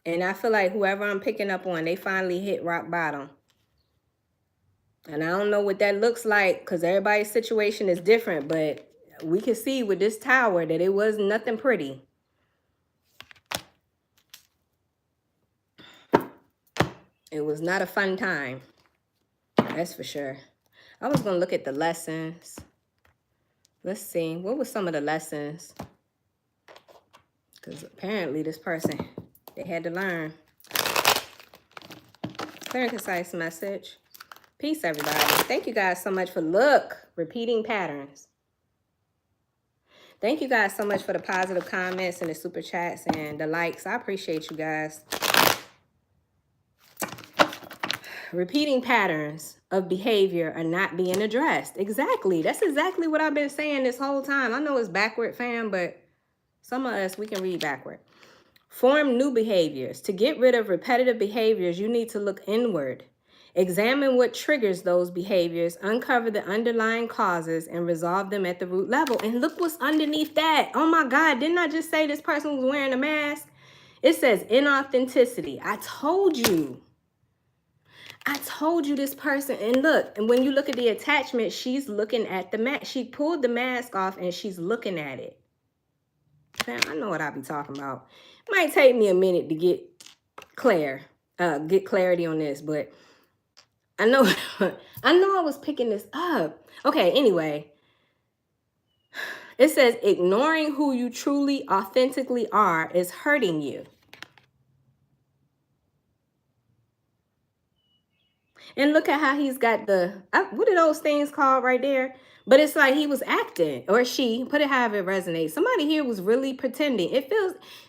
And I feel like whoever I'm picking up on, they finally hit rock bottom. And I don't know what that looks like because everybody's situation is different. But we can see with this tower that it was nothing pretty. It was not a fun time. That's for sure. I was going to look at the lessons. Let's see. What were some of the lessons? Because apparently this person, they had to learn. Clear and concise message. Peace, everybody. Thank you guys so much for repeating patterns. Thank you guys so much for the positive comments and the super chats and the likes. I appreciate you guys. Repeating patterns of behavior are not being addressed. Exactly. That's exactly what I've been saying this whole time. I know it's backward, fam, but some of us, we can read backward. Form new behaviors. To get rid of repetitive behaviors, you need to look inward. Examine what triggers those behaviors, uncover the underlying causes, and resolve them at the root level. And look what's underneath that. Oh my God, didn't I just say this person was wearing a mask? It says inauthenticity. I told you. I told you this person. And look, and when you look at the attachment, she's looking at the mask. She pulled the mask off and she's looking at it. Fam, I know what I be talking about. Might take me a minute to get clarity on this, but I know I was picking this up. Okay, anyway. It says ignoring who you truly, authentically are is hurting you. And look at how he's got the, what are those things called right there? But it's like he was acting, or she, put it however it resonates. Somebody here was really pretending. It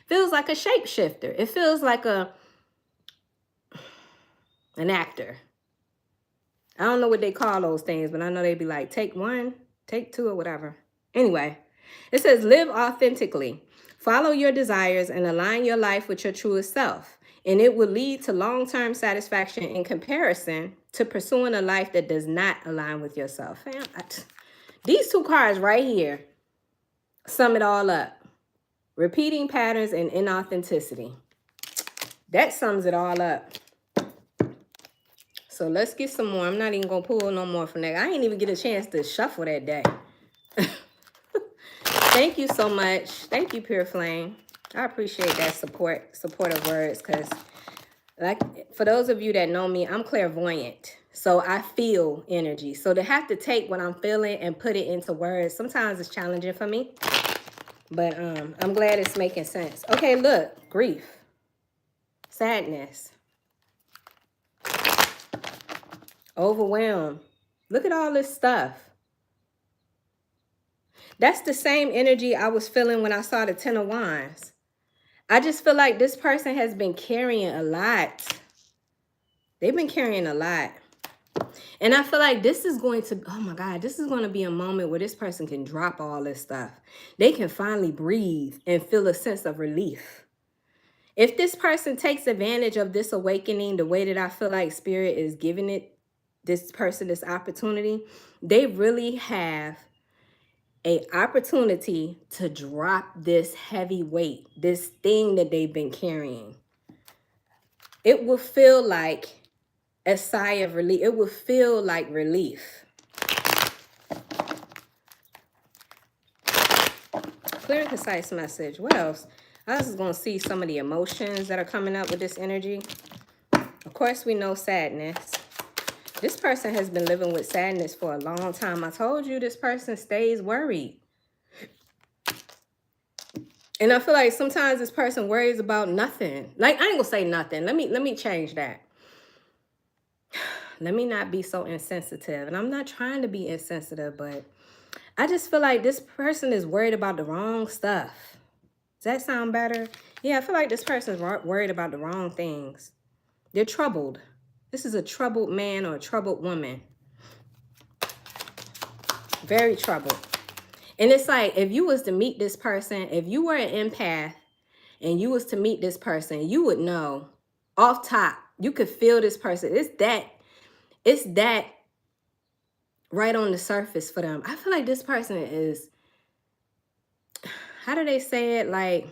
feels like a shapeshifter. It feels like an actor. I don't know what they call those things, but I know they'd be like, take one, take two, or whatever. Anyway, it says live authentically. Follow your desires and align your life with your truest self. And it will lead to long-term satisfaction in comparison to pursuing a life that does not align with yourself. These two cards right here sum it all up. Repeating patterns and inauthenticity. That sums it all up. So let's get some more. I'm not even going to pull no more from that. I didn't even get a chance to shuffle that day. Thank you so much. Thank you, Pure Flame. I appreciate that supportive words, because like for those of you that know me, I'm clairvoyant. So I feel energy. So to have to take what I'm feeling and put it into words, sometimes it's challenging for me. But I'm glad it's making sense. Okay, look, grief, sadness, overwhelmed. Look at all this stuff. That's the same energy I was feeling when I saw the Ten of Wands. I just feel like this person has been carrying a lot. They've been carrying a lot. And I feel like this is going to, oh my God, this is going to be a moment where this person can drop all this stuff. They can finally breathe and feel a sense of relief. If this person takes advantage of this awakening the way that I feel like Spirit is giving this person this opportunity, they really have an opportunity to drop this heavy weight, this thing that they've been carrying. It will feel like a sigh of relief. It will feel like relief. Clear and concise message. What else? I was going to see some of the emotions that are coming up with this energy. Of course, we know sadness. This person has been living with sadness for a long time. I told you this person stays worried. And I feel like sometimes this person worries about nothing. Like, I ain't gonna say nothing. Let me change that. Let me not be so insensitive. And I'm not trying to be insensitive, but I just feel like this person is worried about the wrong stuff. Does that sound better? Yeah, I feel like this person is worried about the wrong things. They're troubled. This is a troubled man or a troubled woman. Very troubled. And it's like, if you was to meet this person, if you were an empath and you was to meet this person, you would know off top. You could feel this person. It's that right on the surface for them. I feel like this person is, how do they say it? Like,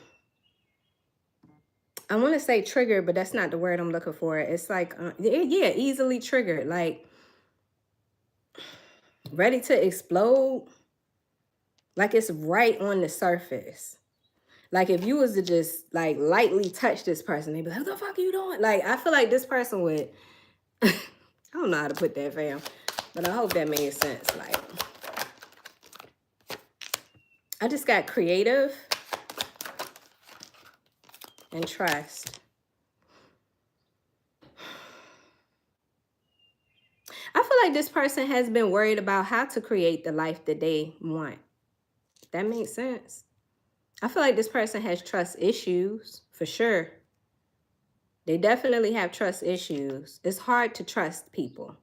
I want to say triggered, but that's not the word I'm looking for. It's like, yeah, easily triggered. Like, ready to explode. Like, it's right on the surface. Like, if you was to just, like, lightly touch this person, they'd be like, what the fuck are you doing? Like, I feel like this person would, I don't know how to put that, fam. But I hope that made sense. Like, I just got creative and trust. I feel like this person has been worried about how to create the life that they want. That makes sense. I feel like this person has trust issues, for sure. They definitely have trust issues. It's hard to trust people.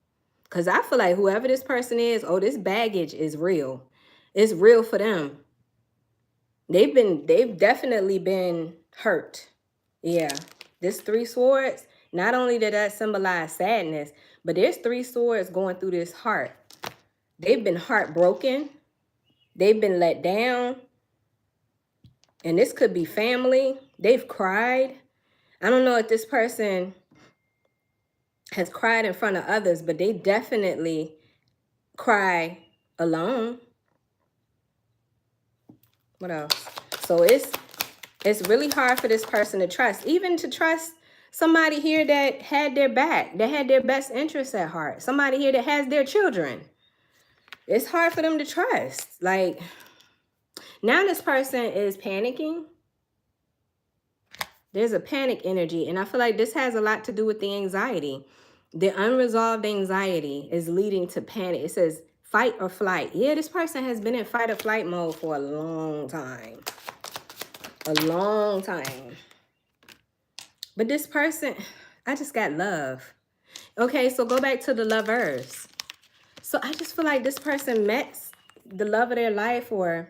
Because I feel like whoever this person is, oh, this baggage is real. It's real for them. They've definitely been hurt. Yeah. This 3 swords, not only did that symbolize sadness, but there's 3 swords going through this heart. They've been heartbroken. They've been let down. And this could be family. They've cried. I don't know if this person has cried in front of others, but they definitely cry alone. What else? So it's really hard for this person to trust, even to trust somebody here that had their back, that had their best interests at heart, somebody here that has their children. It's hard for them to trust. Like, now this person is panicking. There's a panic energy, and I feel like this has a lot to do with the anxiety. The unresolved anxiety is leading to panic. It says fight or flight. Yeah, this person has been in fight or flight mode for a long time. A long time. But this person, I just got love. Okay, so go back to the lovers. So I just feel like this person met the love of their life, or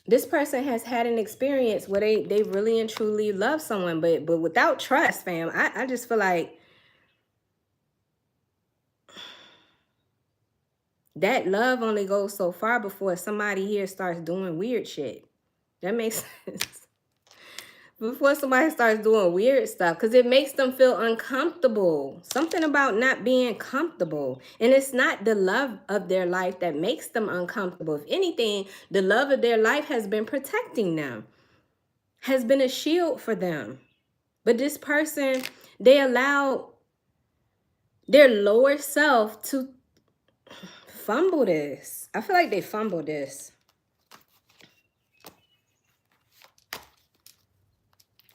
this person has had an experience where they really and truly love someone, but without trust, fam. I just feel like that love only goes so far before somebody here starts doing weird shit. That makes sense. Before somebody starts doing weird stuff, because it makes them feel uncomfortable. Something about not being comfortable. And it's not the love of their life that makes them uncomfortable. If anything, the love of their life has been protecting them, has been a shield for them. But this person, they allow their lower self to fumble this. I feel like they fumbled this.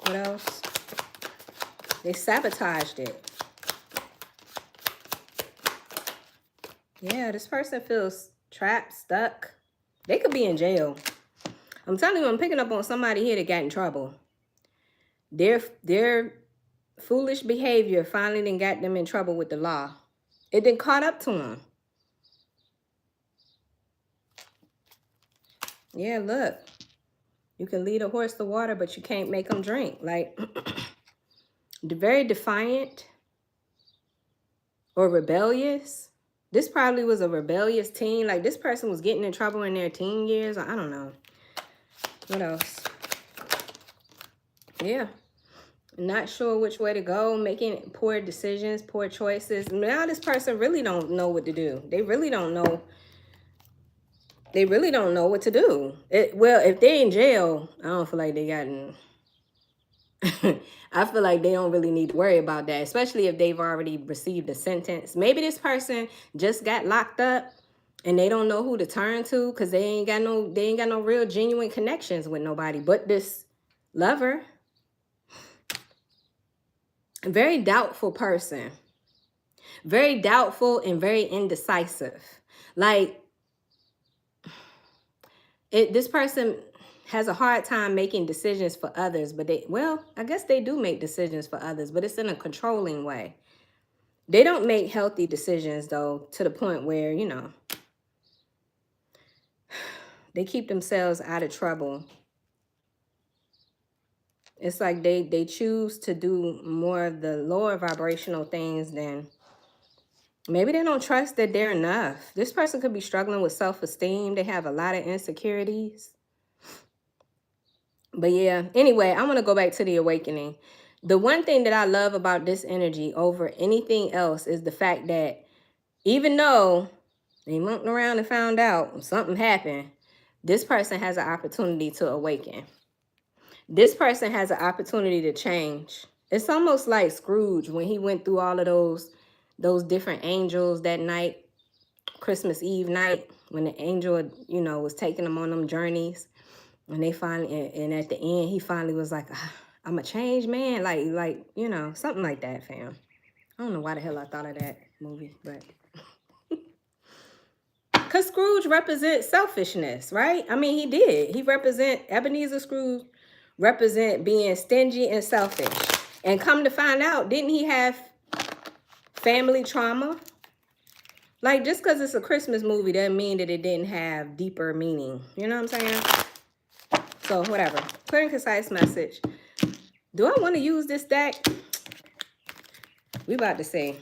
What else? They sabotaged it. Yeah, this person feels trapped, stuck. They could be in jail. I'm telling you, I'm picking up on somebody here that got in trouble. Their foolish behavior finally done got them in trouble with the law. It done caught up to them. Yeah, look. You can lead a horse to water, but you can't make them drink. Like, very defiant or rebellious. This probably was a rebellious teen. Like, this person was getting in trouble in their teen years. I don't know. What else? Yeah. Not sure which way to go. Making poor decisions, poor choices. Now this person really don't know what to do. They really don't know. They really don't know what to do. Well, if they're in jail, I don't feel like they got in. I feel like they don't really need to worry about that, especially if they've already received a sentence. Maybe this person just got locked up and they don't know who to turn to because they ain't got no real genuine connections with nobody but this lover. A very doubtful person. Very doubtful and very indecisive. Like, this person has a hard time making decisions for others, but I guess they do make decisions for others, but it's in a controlling way. They don't make healthy decisions, though, to the point where, you know, they keep themselves out of trouble. It's like they choose to do more of the lower vibrational things than, maybe they don't trust that they're enough. This person could be struggling with self-esteem. They have a lot of insecurities. But yeah, anyway, I want to go back to the awakening. The one thing that I love about this energy over anything else is the fact that even though they monked around and found out something happened, this person has an opportunity to awaken. This person has an opportunity to change. It's almost like Scrooge when he went through all of those different angels that night, Christmas Eve night, when the angel, you know, was taking them on them journeys. And they finally, and at the end, he finally was like, I'm a changed man. Like, you know, something like that, fam. I don't know why the hell I thought of that movie, but. Because Scrooge represents selfishness, right? I mean, he did. Ebenezer Scrooge represent being stingy and selfish. And come to find out, didn't he have family trauma? Like, just because it's a Christmas movie doesn't mean that it didn't have deeper meaning. You know what I'm saying? So, whatever. Clear and concise message. Do I want to use this deck? We about to see.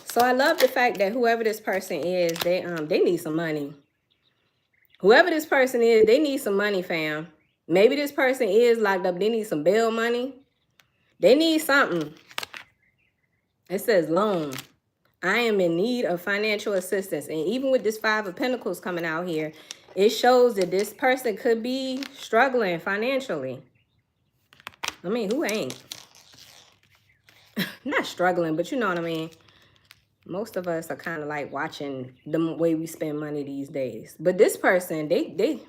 So, I love the fact that whoever this person is, they need some money. Whoever this person is, they need some money, fam. Maybe this person is locked up. They need some bail money. They need something. It says loan. I am in need of financial assistance. And even with this 5 of Pentacles coming out here, it shows that this person could be struggling financially. I mean, who ain't? Not struggling, but you know what I mean. Most of us are kind of like watching the way we spend money these days. But this person, they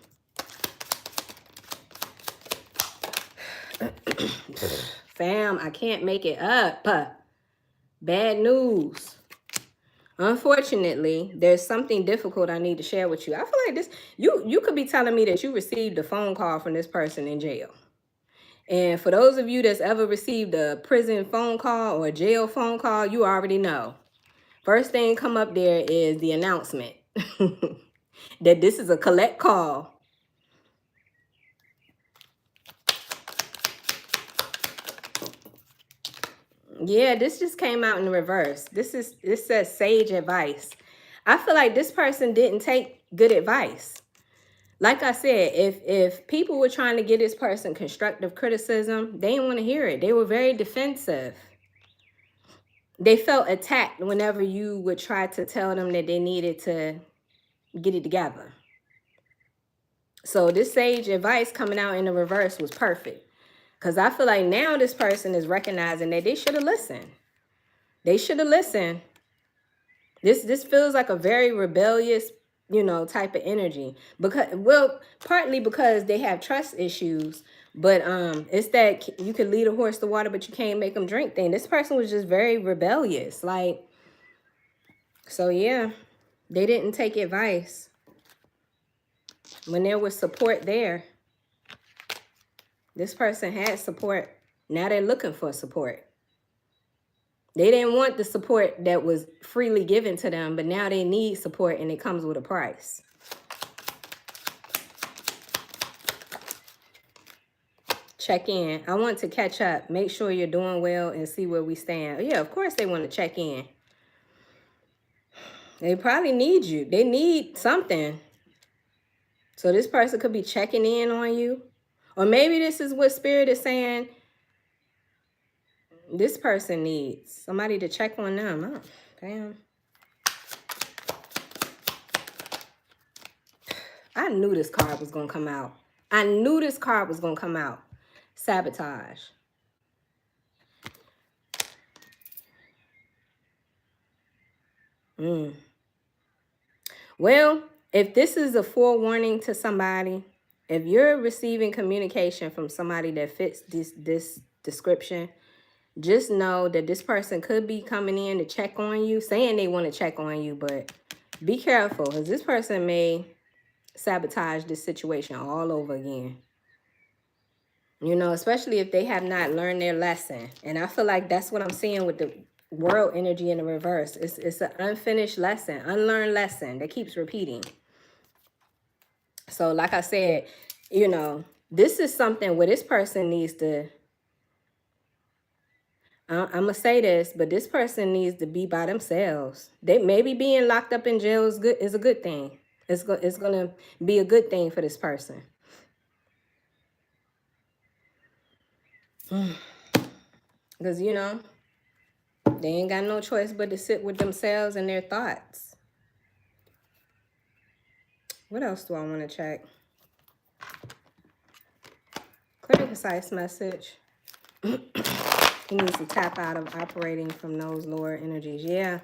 fam, I can't make it up. Bad news. Unfortunately, there's something difficult I need to share with you. I feel like this, you could be telling me that you received a phone call from this person in jail. And for those of you that's ever received a prison phone call or a jail phone call, you already know. First thing come up there is the announcement that this is a collect call. Yeah, this just came out in reverse. This says sage advice. I feel like this person didn't take good advice. Like I said, if people were trying to give this person constructive criticism, they didn't want to hear it. They were very defensive. They felt attacked whenever you would try to tell them that they needed to get it together. So this sage advice coming out in the reverse was perfect. Because I feel like now this person is recognizing that they should have listened. They should have listened. This feels like a very rebellious, you know, type of energy. Because, well, partly because they have trust issues. But it's that you could lead a horse to water, but you can't make them drink thing. This person was just very rebellious. Like, so yeah, they didn't take advice when there was support there. This person had support. Now they're looking for support. They didn't want the support that was freely given to them, but now they need support and it comes with a price. Check in. I want to catch up. Make sure you're doing well and see where we stand. Yeah, of course they want to check in. They probably need you. They need something. So this person could be checking in on you. Or maybe this is what Spirit is saying. This person needs somebody to check on them. Oh, damn. I knew this card was going to come out. I knew this card was going to come out. Sabotage. Well, if this is a forewarning to somebody, if you're receiving communication from somebody that fits this description, just know that this person could be coming in to check on you, saying they want to check on you, but be careful, because this person may sabotage this situation all over again. You know, especially if they have not learned their lesson. And I feel like that's what I'm seeing with the world energy in the reverse. It's an unfinished lesson, unlearned lesson that keeps repeating. So like I said, you know, this is something where this person needs to, I'm going to say this, but this person needs to be by themselves. They maybe being locked up in jail is a good thing. It's going to be a good thing for this person. Because, you know, they ain't got no choice but to sit with themselves and their thoughts. What else do I want to check? Clear and concise message. He needs to tap out of operating from those lower energies. Yeah.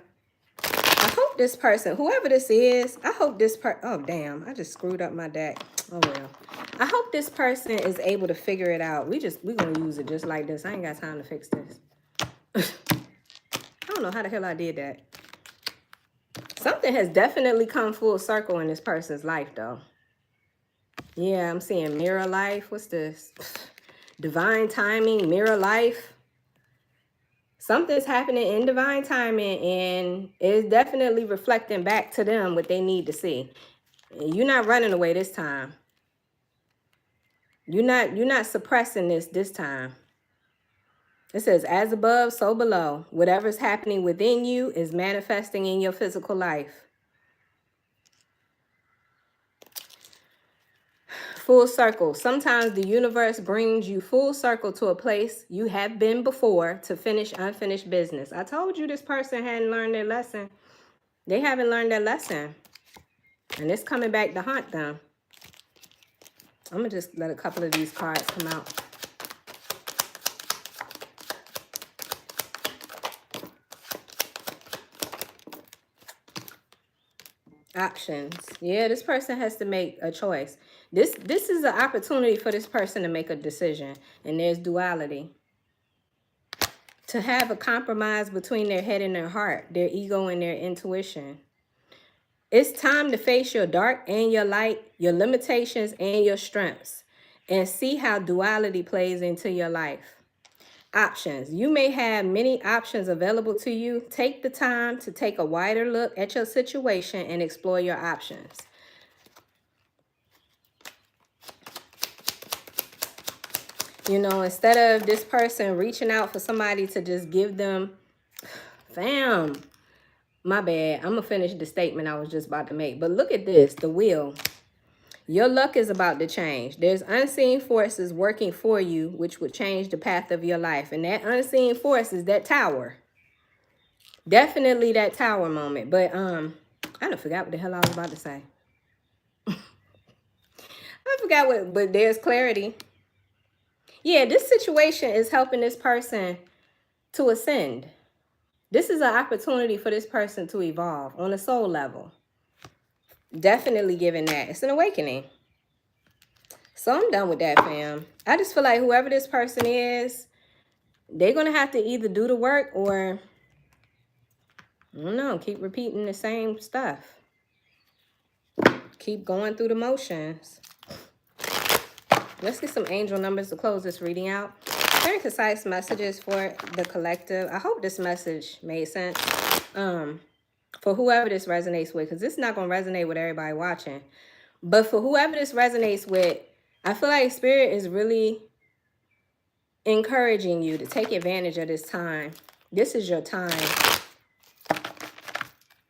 I hope this person, whoever this is, I hope this oh, damn. I just screwed up my deck. Oh, well. I hope this person is able to figure it out. We're going to use it just like this. I ain't got time to fix this. I don't know how the hell I did that. Something has definitely come full circle in this person's life, though. Yeah, I'm seeing mirror life. What's this? Divine timing, mirror life. Something's happening in divine timing, and it's definitely reflecting back to them what they need to see. You're not running away this time. You're not suppressing this time. It says, as above, so below. Whatever's happening within you is manifesting in your physical life. Full circle. Sometimes the universe brings you full circle to a place you have been before to finish unfinished business. I told you this person hadn't learned their lesson. They haven't learned their lesson. And it's coming back to haunt them. I'm going to just let a couple of these cards come out. Options. Yeah, this person has to make a choice. This is an opportunity for this person to make a decision. And there's duality. To have a compromise between their head and their heart, their ego and their intuition. It's time to face your dark and your light, your limitations and your strengths, and see how duality plays into your life. Options. You may have many options available to you. Take the time to take a wider look at your situation and explore your options. You know, instead of this person reaching out for somebody to just give them, fam, my bad. I'm going to finish the statement I was just about to make. But look at this, the wheel. Your luck is about to change. There's unseen forces working for you, which would change the path of your life. And that unseen force is that tower. Definitely that tower moment. But I done forgot what the hell I was about to say. I forgot what, but there's clarity. Yeah, this situation is helping this person to ascend. This is an opportunity for this person to evolve on a soul level. Definitely giving that. It's an awakening. So I'm done with that, fam. I just feel like whoever this person is, they're going to have to either do the work or, I don't know, keep repeating the same stuff. Keep going through the motions. Let's get some angel numbers to close this reading out. Very concise messages for the collective. I hope this message made sense. For whoever this resonates with, because this is not going to resonate with everybody watching. But for whoever this resonates with, I feel like Spirit is really encouraging you to take advantage of this time. This is your time.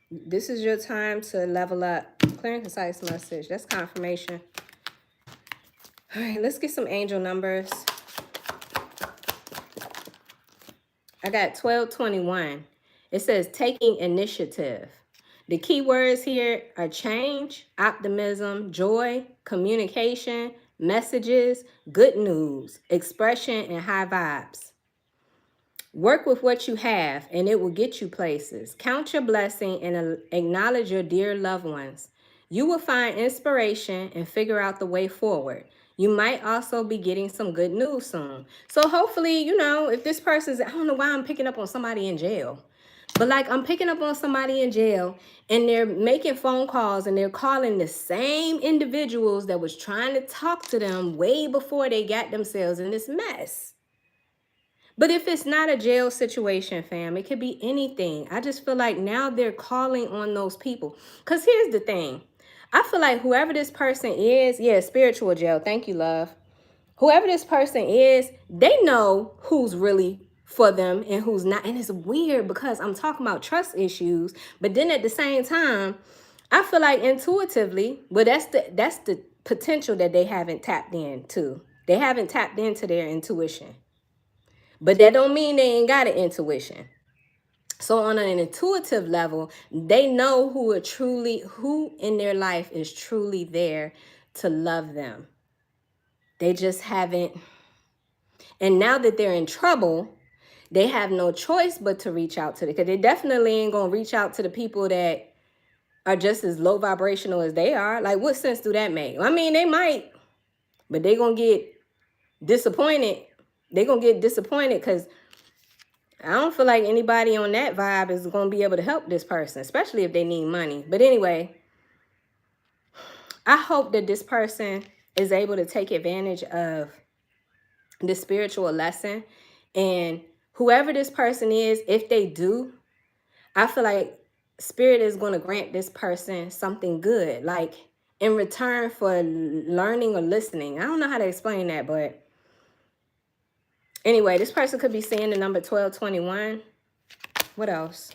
This is your time to level up. Clear and concise message. That's confirmation. All right, let's get some angel numbers. I got 1221. It says taking initiative. The key words here are change, optimism, joy, communication, messages, good news, expression, and high vibes. Work with what you have and it will get you places. Count your blessing and acknowledge your dear loved ones. You will find inspiration and figure out the way forward. You might also be getting some good news soon. So hopefully, you know, if this person's, I don't know why I'm picking up on somebody in jail. But like I'm picking up on somebody in jail and they're making phone calls and they're calling the same individuals that was trying to talk to them way before they got themselves in this mess. But if it's not a jail situation, fam, it could be anything. I just feel like now they're calling on those people. Because here's the thing. I feel like whoever this person is, yeah, spiritual jail. Thank you, love. Whoever this person is, they know who's really for them and who's not. And it's weird because I'm talking about trust issues. But then at the same time, I feel like intuitively, well, that's the potential that they haven't tapped into. They haven't tapped into their intuition. But that don't mean they ain't got an intuition. So on an intuitive level, they know who in their life is truly there to love them. They just haven't. And now that they're in trouble, they have no choice but to reach out to them. Because they definitely ain't going to reach out to the people that are just as low vibrational as they are. Like, what sense do that make? I mean, they might, but they're going to get disappointed. They're going to get disappointed because I don't feel like anybody on that vibe is going to be able to help this person, especially if they need money. But anyway, I hope that this person is able to take advantage of the spiritual lesson. And whoever this person is, if they do, I feel like Spirit is going to grant this person something good, like in return for learning or listening. I don't know how to explain that, but anyway, this person could be seeing the number 1221. What else?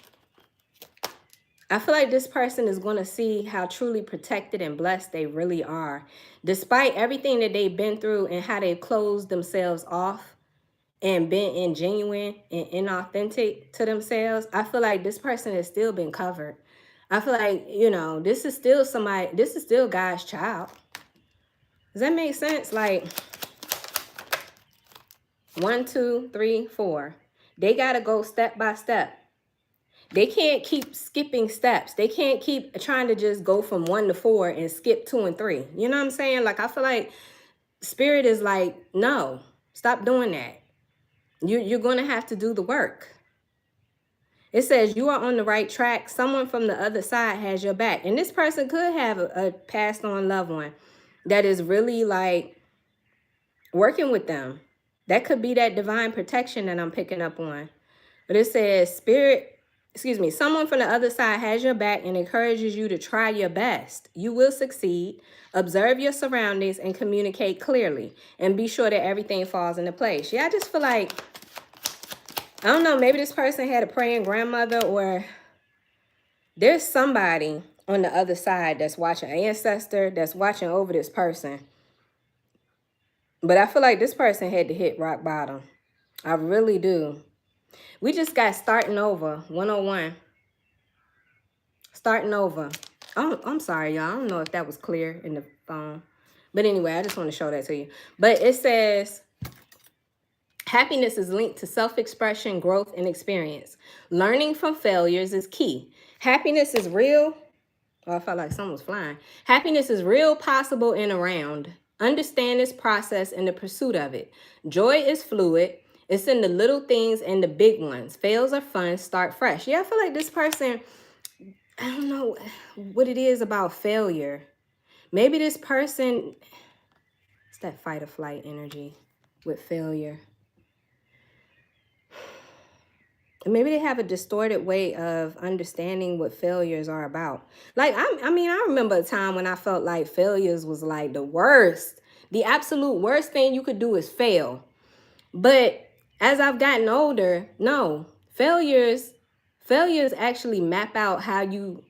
I feel like this person is going to see how truly protected and blessed they really are. Despite everything that they've been through and how they've closed themselves off and been ingenuine and inauthentic to themselves, I feel like this person has still been covered. I feel like, you know, this is still God's child. Does that make sense? Like 1, 2, 3, 4. They got to go step by step. They can't keep skipping steps. They can't keep trying to just go from 1 to 4 and skip 2 and 3. You know what I'm saying? Like, I feel like Spirit is like, no, stop doing that. You're going to have to do the work. It says you are on the right track. Someone from the other side has your back. And this person could have a passed on loved one that is really like working with them. That could be that divine protection that I'm picking up on. But it says someone from the other side has your back and encourages you to try your best. You will succeed. Observe your surroundings and communicate clearly. And be sure that everything falls into place. Yeah, I just feel like, I don't know, maybe this person had a praying grandmother, or there's somebody on the other side that's watching, an ancestor that's watching over this person. But I feel like this person had to hit rock bottom. I really do. We just got starting over, 101. Starting over. Oh, I'm sorry, y'all. I don't know if that was clear in the phone. But anyway, I just want to show that to you. But it says, happiness is linked to self-expression, growth, and experience. Learning from failures is key. Happiness is real. Oh, I felt like someone was flying. Happiness is real, possible, and around. Understand this process in the pursuit of it. Joy is fluid. It's in the little things and the big ones. Fails are fun. Start fresh. Yeah, I feel like this person, I don't know what it is about failure. Maybe this person, it's that fight or flight energy with failure. Maybe they have a distorted way of understanding what failures are about. Like, I mean, I remember a time when I felt like failures was like the worst. The absolute worst thing you could do is fail. But as I've gotten older, no, failures actually map out how you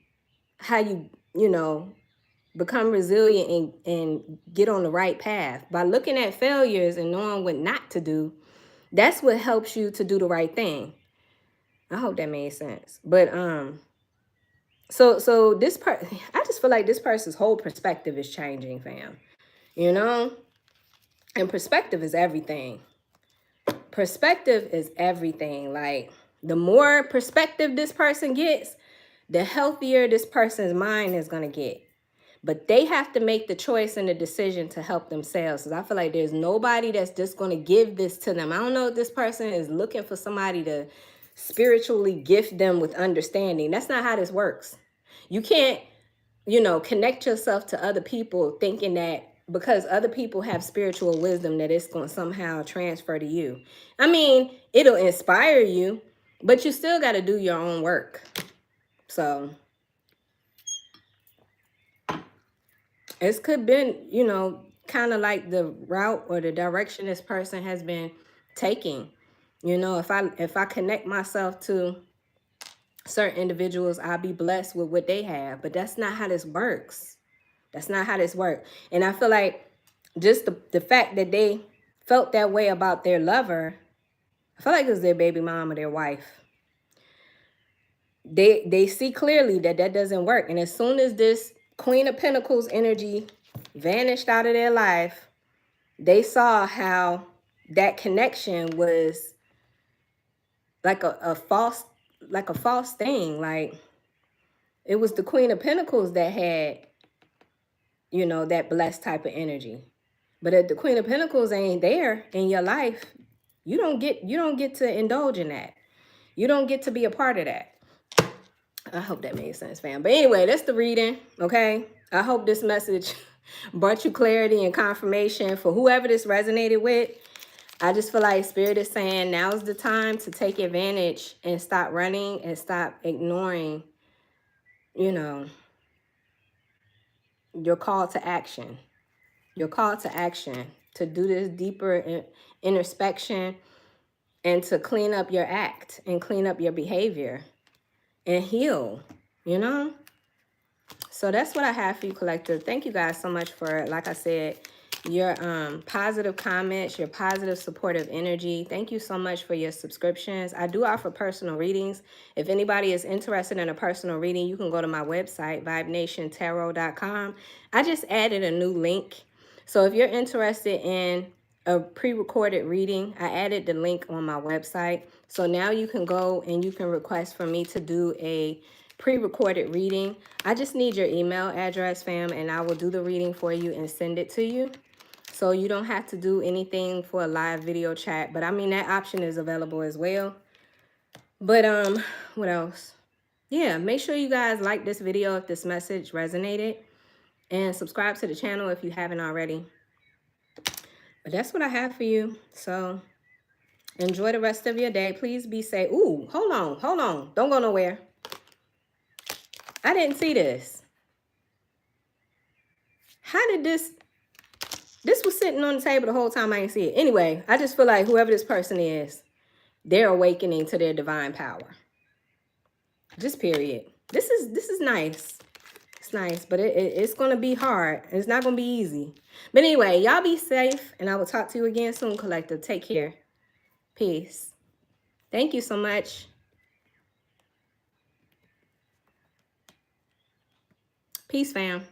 become resilient and get on the right path. By looking at failures and knowing what not to do, that's what helps you to do the right thing. I hope that made sense. But so this I just feel like this person's whole perspective is changing, fam. You know? And perspective is everything. Perspective is everything. Like, the more perspective this person gets, the healthier this person's mind is going to get. But they have to make the choice and the decision to help themselves. Because I feel like there's nobody that's just going to give this to them. I don't know if this person is looking for somebody to spiritually gift them with understanding. That's not how this works. You can't, you know, connect yourself to other people thinking that because other people have spiritual wisdom that it's going to somehow transfer to you. I mean, it'll inspire you, but you still got to do your own work. So it's could been, you know, kind of like the route or the direction this person has been taking. You know, if I connect myself to certain individuals, I'll be blessed with what they have. But that's not how this works. That's not how this works. And I feel like just the fact that they felt that way about their lover, I feel like it was their baby mom or their wife. They see clearly that that doesn't work. And as soon as this Queen of Pentacles energy vanished out of their life, they saw how that connection was like a false thing. Like, it was the Queen of Pentacles that had, you know, that blessed type of energy. But if the Queen of Pentacles ain't there in your life, you don't get to indulge in that. You don't get to be a part of that. I hope that made sense, fam. But anyway, that's the reading, okay? I hope this message brought you clarity and confirmation for whoever this resonated with. I just feel like Spirit is saying now's the time to take advantage and stop running and stop ignoring, you know, your call to action. Your call to action to do this deeper introspection and to clean up your act and clean up your behavior and heal, you know? So that's what I have for you, collective. Thank you guys so much for, like I said, your positive comments, your positive supportive energy. Thank you so much for your subscriptions. I do offer personal readings. If anybody is interested in a personal reading, you can go to my website, vibenationtarot.com. I just added a new link. So if you're interested in a pre-recorded reading, I added the link on my website. So now you can go and you can request for me to do a pre-recorded reading. I just need your email address, fam, and I will do the reading for you and send it to you. So you don't have to do anything for a live video chat. But I mean, that option is available as well. But what else? Yeah, make sure you guys like this video if this message resonated. And subscribe to the channel if you haven't already. But that's what I have for you. So enjoy the rest of your day. Please be safe. Ooh, hold on. Don't go nowhere. I didn't see this. How did this was sitting on the table the whole time. I didn't see it. Anyway, I just feel like whoever this person is, they're awakening to their divine power. Just period. This is nice. It's nice, but it's going to be hard. It's not going to be easy. But anyway, y'all be safe, and I will talk to you again soon, collective. Take care. Peace. Thank you so much. Peace, fam.